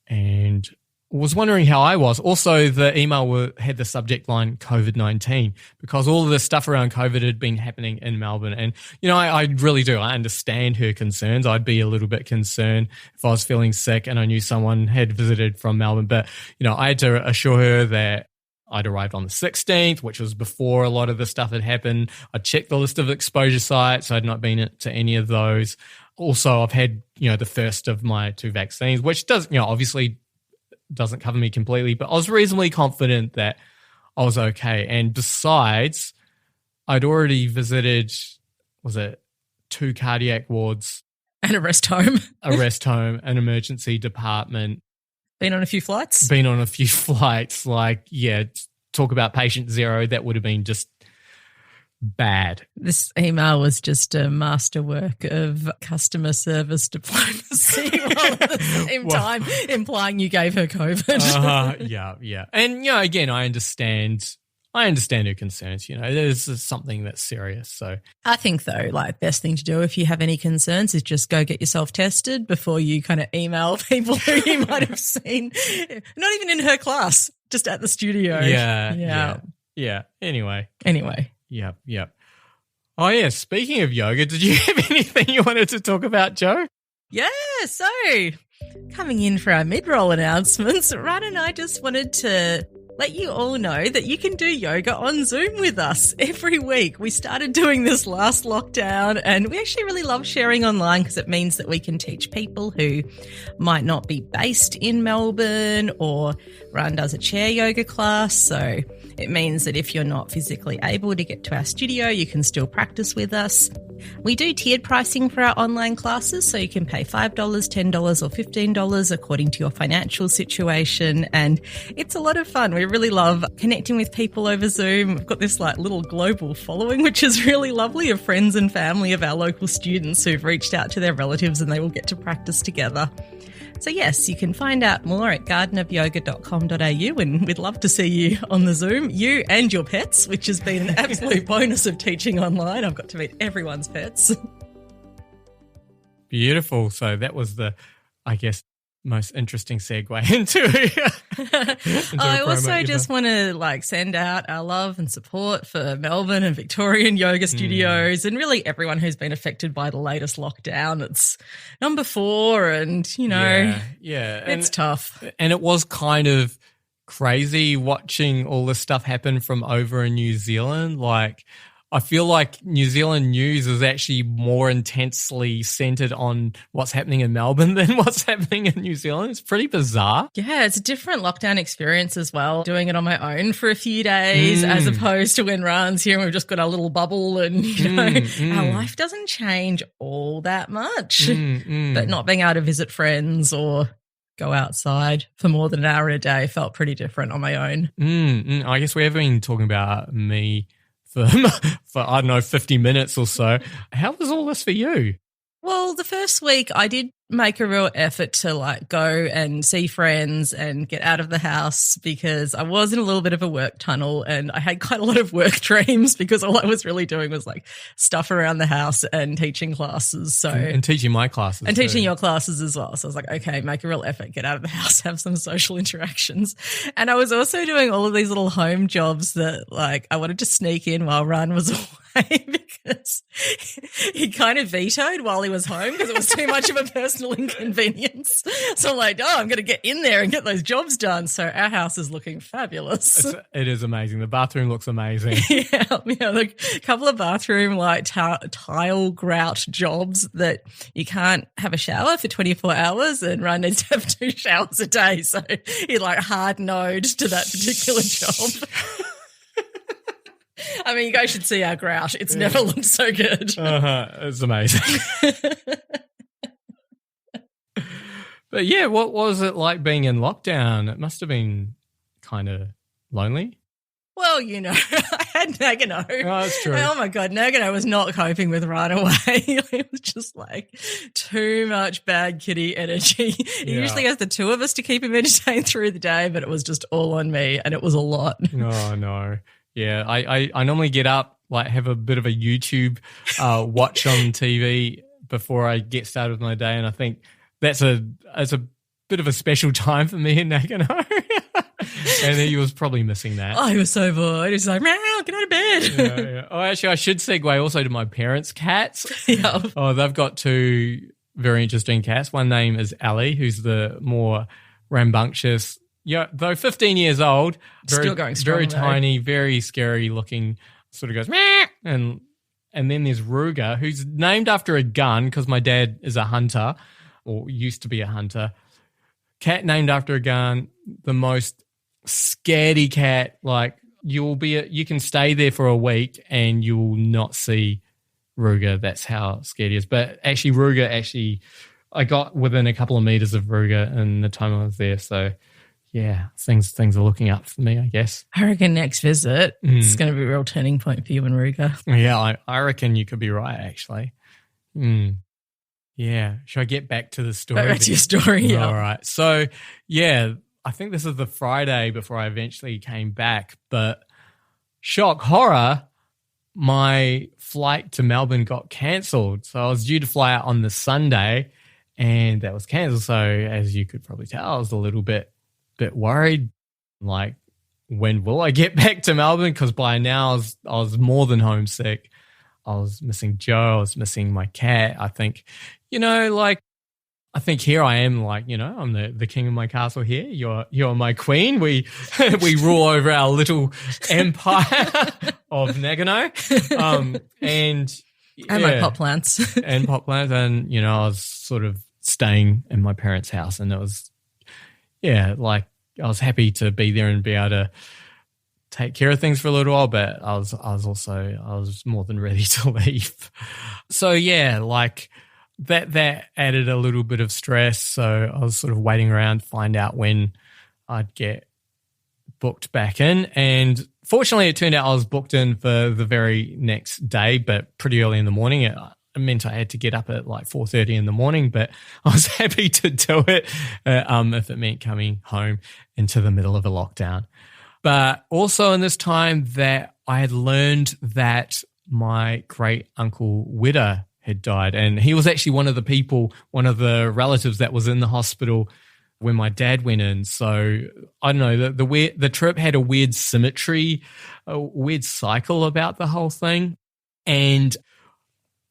and was wondering how I was. Also, the email had the subject line COVID-19 because all of this stuff around COVID had been happening in Melbourne. And, you know, I really do. I understand her concerns. I'd be a little bit concerned if I was feeling sick and I knew someone had visited from Melbourne. But, you know, I had to assure her that I'd arrived on the 16th, which was before a lot of the stuff had happened. I checked the list of exposure sites. I'd not been to any of those. Also, I've had, you know, the first of my 2 vaccines, which does, you know, obviously doesn't cover me completely, but I was reasonably confident that I was okay. And besides, I'd already visited, 2 cardiac wards? And a rest home. An emergency department. Been on a few flights? Like, yeah, talk about patient zero. That would have been just bad. This email was just a masterwork of customer service diplomacy while at the same time implying you gave her COVID. Yeah. And, you know, again, I understand her concerns. You know, there's something that's serious. So I think, though, like best thing to do if you have any concerns is just go get yourself tested before you kind of email people who you might have seen, not even in her class, just at the studio. Yeah. Anyway. Yep. Oh, yeah. Speaking of yoga, did you have anything you wanted to talk about, Joe? Yeah. So coming in for our mid-roll announcements, Rane and I just wanted to let you all know that you can do yoga on Zoom with us every week. We started doing this last lockdown and we actually really love sharing online because it means that we can teach people who might not be based in Melbourne, or Rane does a chair yoga class. So it means that if you're not physically able to get to our studio, you can still practice with us. We do tiered pricing for our online classes, so you can pay $5, $10 or $15 according to your financial situation. And it's a lot of fun. We really love connecting with people over Zoom. We've got this like little global following, which is really lovely, of friends and family of our local students who've reached out to their relatives and they will get to practice together. So yes, you can find out more at gardenofyoga.com.au, and we'd love to see you on the Zoom, you and your pets, which has been an absolute bonus of teaching online. I've got to meet everyone's pets. Beautiful. So that was the, I guess, most interesting segue into I also just want to send out our love and support for Melbourne and Victorian yoga studios and really everyone who's been affected by the latest lockdown. It's number 4 and, yeah, it's tough. And it was kind of crazy watching all this stuff happen from over in New Zealand. I feel like New Zealand news is actually more intensely centered on what's happening in Melbourne than what's happening in New Zealand. It's pretty bizarre. Yeah, it's a different lockdown experience as well, doing it on my own for a few days as opposed to when Rane's here and we've just got our little bubble and, our life doesn't change all that much. But not being able to visit friends or go outside for more than an hour a day felt pretty different on my own. I guess we have been talking about me for I don't know, 50 minutes or so. How was all this for you? Well, the first week I did make a real effort to go and see friends and get out of the house because I was in a little bit of a work tunnel and I had quite a lot of work dreams because all I was really doing was stuff around the house and teaching classes. So and teaching my classes. And teaching your classes as well. So I was like, okay, make a real effort, get out of the house, have some social interactions. And I was also doing all of these little home jobs that I wanted to sneak in while Rane was away because he kind of vetoed while he was home because it was too much of a personal inconvenience. So I'm like, I'm going to get in there and get those jobs done. So our house is looking fabulous. It is amazing. The bathroom looks amazing. Yeah, a couple of bathroom tile grout jobs that you can't have a shower for 24 hours and Rane needs to have 2 showers a day. So he hard node to that particular job. I mean, you guys should see our grout. It's never looked so good. It's amazing. But yeah, what was it like being in lockdown? It must have been kind of lonely. Well, I had Nagano. Oh, that's true. Oh my God, Nagano was not coping with Rane away. It was just too much bad kitty energy. He usually has the 2 of us to keep him entertained through the day, but it was just all on me and it was a lot. Oh, no. Yeah, I normally get up, have a bit of a YouTube watch on TV before I get started with my day, and I think it's a bit of a special time for me and Nagano. And he was probably missing that. Oh, he was so bored. He was like, meow, get out of bed. Yeah. Oh, actually, I should segue also to my parents' cats. Yeah. Oh, they've got 2 very interesting cats. One name is Ellie, who's the more rambunctious. Yeah, though 15 years old, still going strong, very tiny, very scary looking, sort of goes, meh, and then there's Ruger, who's named after a gun because my dad is a hunter or used to be a hunter. Cat named after a gun, the most scaredy cat. You can stay there for a week and you will not see Ruger. That's how scared he is. But actually, Ruger, I got within a couple of meters of Ruger in the time I was there, so. Yeah, things are looking up for me, I guess. I reckon next visit, it's going to be a real turning point for you and Ruger. Yeah, I reckon you could be right, actually. Yeah, should I get back to the story? Back to your story, yeah. All right. So, yeah, I think this is the Friday before I eventually came back, but shock horror, my flight to Melbourne got cancelled. So I was due to fly out on the Sunday and that was cancelled. So as you could probably tell, I was a little bit worried, when will I get back to Melbourne? Because by now I was more than homesick. I was missing Joe. I was missing my cat. I think, I think here I am, I'm the king of my castle here. You're my queen. We rule over our little empire of Nagano. And my pot plants. And pot plants. And, I was sort of staying in my parents' house and it was, I was happy to be there and be able to take care of things for a little while, but I was more than ready to leave. So yeah, like that added a little bit of stress. So I was sort of waiting around to find out when I'd get booked back in. And fortunately, it turned out I was booked in for the very next day, but pretty early in the morning. It meant I had to get up at like 4:30 in the morning, but I was happy to do it if it meant coming home into the middle of a lockdown. But also in this time that I had learned that my great uncle Wida had died, and he was actually one of the relatives that was in the hospital when my dad went in. So I don't know, the trip had a weird symmetry, a weird cycle about the whole thing. And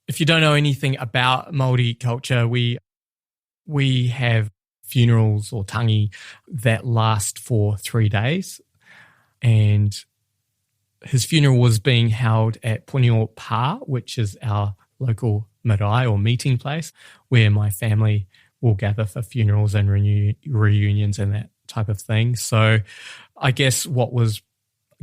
if you don't know anything about Māori culture, we have funerals or tangi that last for 3 days. And his funeral was being held at Punio Pa, which is our local marae or meeting place where my family will gather for funerals and reunions and that type of thing. So I guess what was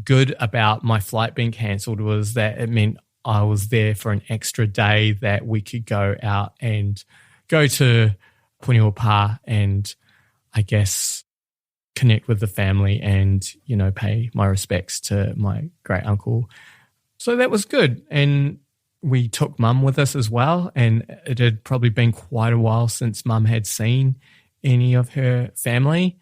good about my flight being cancelled was that it meant I was there for an extra day that we could go out and go to Punio Pa and I guess connect with the family and, you know, pay my respects to my great uncle. So that was good. And we took Mum with us as well, and it had probably been quite a while since Mum had seen any of her family.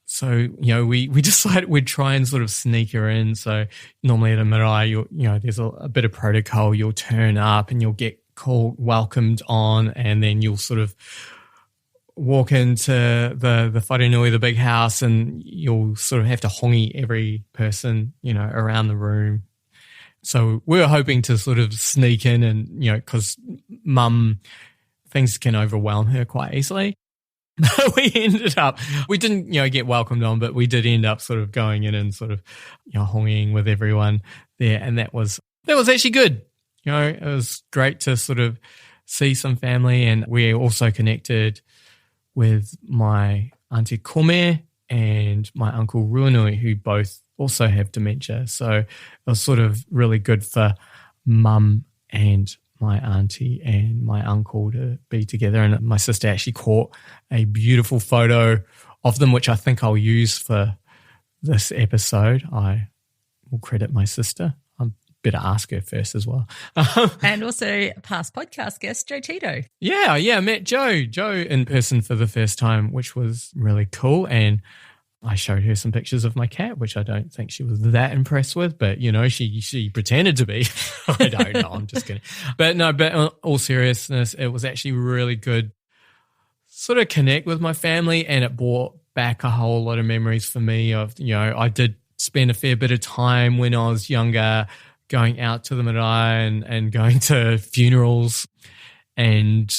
So, you know, we decided we'd try and sort of sneak her in. So normally at a marae, there's a bit of protocol. You'll turn up and you'll get welcomed on, and then you'll sort of walk into the wharenui, the big house, and you'll sort of have to hongi every person, you know, around the room. So we were hoping to sort of sneak in and, you know, because Mum, things can overwhelm her quite easily. We didn't, you know, get welcomed on, but we did end up sort of going in and sort of, you know, hongiing with everyone there. And that was actually good. You know, it was great to sort of see some family, and we also connected with my auntie Kome and my uncle Ruanui, who both also have dementia. So it was sort of really good for Mum and my auntie and my uncle to be together. And my sister actually caught a beautiful photo of them, which I think I'll use for this episode. I will credit my sister. I better ask her first as well. And also past podcast guest, Joe Tito. Yeah, I met Joe in person for the first time, which was really cool. And I showed her some pictures of my cat, which I don't think she was that impressed with, but, you know, she pretended to be. I don't know, I'm just kidding. But no, but in all seriousness, it was actually really good sort of connect with my family, and it brought back a whole lot of memories for me of, you know, I did spend a fair bit of time when I was younger going out to the marae and going to funerals, and,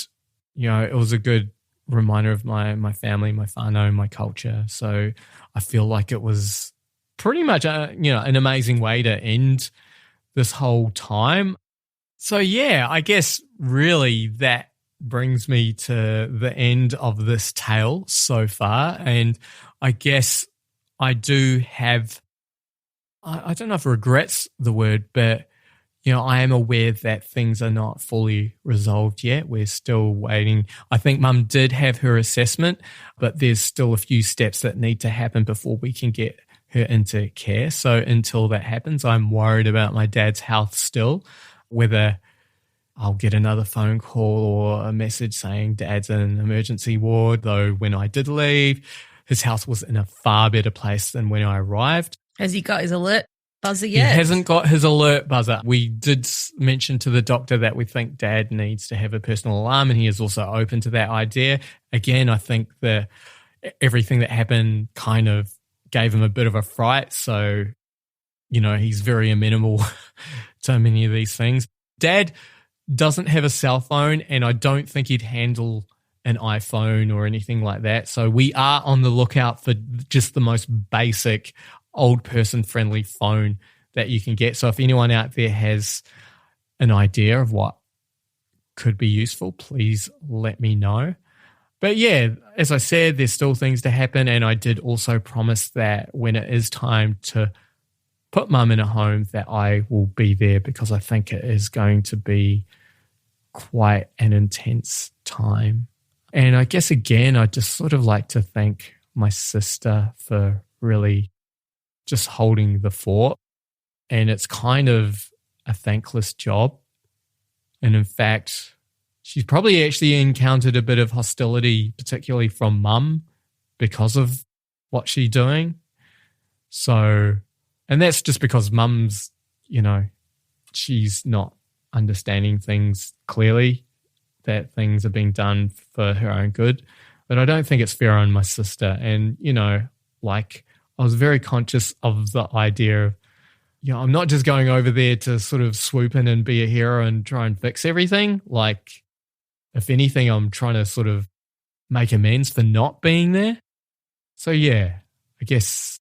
you know, it was a good reminder of my family, my whānau, my culture. So I feel like it was pretty much an amazing way to end this whole time. So yeah, I guess really that brings me to the end of this tale so far. And I guess I do have, I don't know if regret's the word, but, you know, I am aware that things are not fully resolved yet. We're still waiting. I think Mum did have her assessment, but there's still a few steps that need to happen before we can get her into care. So until that happens, I'm worried about my dad's health still, whether I'll get another phone call or a message saying Dad's in an emergency ward, though when I did leave, his health was in a far better place than when I arrived. Has he got his alert buzzer yet? He hasn't got his alert buzzer. We did mention to the doctor that we think Dad needs to have a personal alarm, and he is also open to that idea. Again, I think everything that happened kind of gave him a bit of a fright. So, you know, he's very amenable to many of these things. Dad doesn't have a cell phone, and I don't think he'd handle an iPhone or anything like that. So we are on the lookout for just the most basic old person friendly phone that you can get. So if anyone out there has an idea of what could be useful, please let me know. But yeah, as I said, there's still things to happen. And I did also promise that when it is time to put Mum in a home, that I will be there, because I think it is going to be quite an intense time. And I guess, again, I just sort of like to thank my sister for really just holding the fort. And it's kind of a thankless job. And in fact, she's probably actually encountered a bit of hostility, particularly from mum, because of what she's doing. So, and that's just because mum's, she's not understanding things clearly, that things are being done for her own good. But I don't think it's fair on my sister. And, I was very conscious of the idea of, I'm not just going over there to sort of swoop in and be a hero and try and fix everything. Like, if anything, I'm trying to sort of make amends for not being there. So, yeah, I guess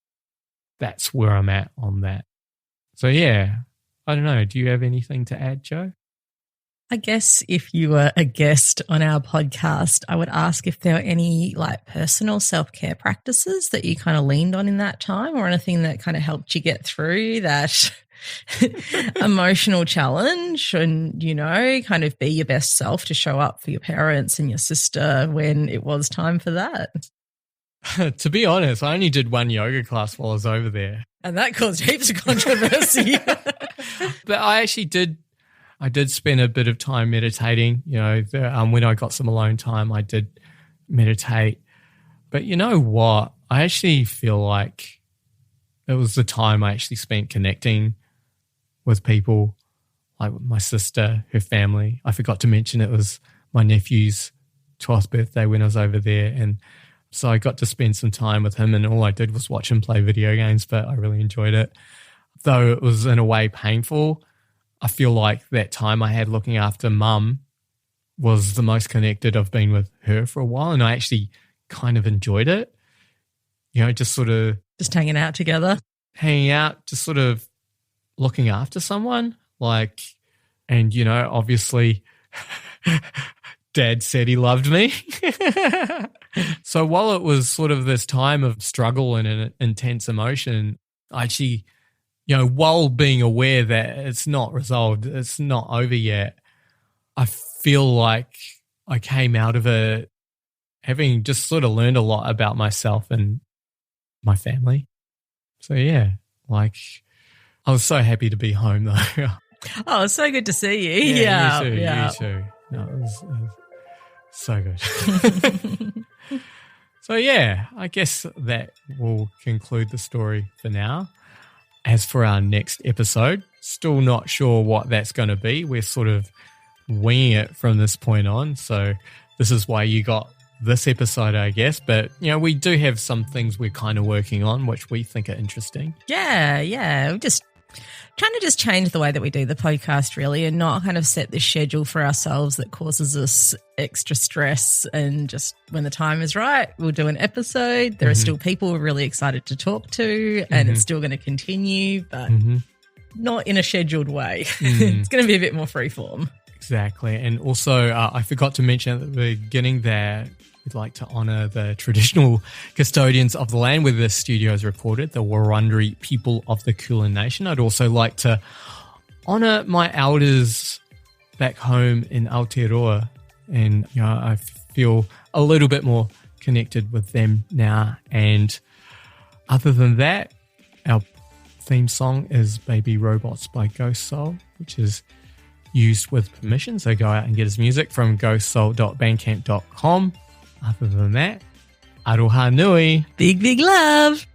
that's where I'm at on that. So, yeah, I don't know. Do you have anything to add, Joe? I guess if you were a guest on our podcast, I would ask if there were any personal self-care practices that you kind of leaned on in that time, or anything that kind of helped you get through that emotional challenge and, kind of be your best self to show up for your parents and your sister when it was time for that. To be honest, I only did one yoga class while I was over there. And that caused heaps of controversy. But I did spend a bit of time meditating. When I got some alone time, I did meditate. But you know what? I actually feel like it was the time I actually spent connecting with people, like my sister, her family. I forgot to mention it was my nephew's 12th birthday when I was over there. And so I got to spend some time with him, and all I did was watch him play video games, but I really enjoyed it. Though it was in a way painful, I feel like that time I had looking after mum was the most connected I've been with her for a while, and I actually kind of enjoyed it. Just sort of... Just hanging out together. Hanging out, just sort of looking after someone. And, obviously Dad said he loved me. So while it was sort of this time of struggle and an intense emotion, I actually... while being aware that it's not resolved, it's not over yet, I feel like I came out of it having just sort of learned a lot about myself and my family. So, yeah, I was so happy to be home, though. Oh, it's so good to see you. Yeah, you too. No, it was so good. So, yeah, I guess that will conclude the story for now. As for our next episode, still not sure what that's going to be. We're sort of winging it from this point on. So this is why you got this episode, I guess. But, we do have some things we're kind of working on, which we think are interesting. Yeah. We're just trying to change the way that we do the podcast, really, and not kind of set this schedule for ourselves that causes us extra stress. And just when the time is right, we'll do an episode. There are still people we're really excited to talk to, and it's still going to continue, but not in a scheduled way. It's going to be a bit more freeform. Exactly. And also, I forgot to mention at the beginning that we'd like to honour the traditional custodians of the land where this studio is recorded, the Wurundjeri people of the Kulin Nation. I'd also like to honour my elders back home in Aotearoa. And, I feel a little bit more connected with them now. And other than that, our theme song is Baby Robots by Ghost Soul, which is used with permission. So go out and get his music from ghostsoul.bandcamp.com. Other than that, aroha nui. Big, big love.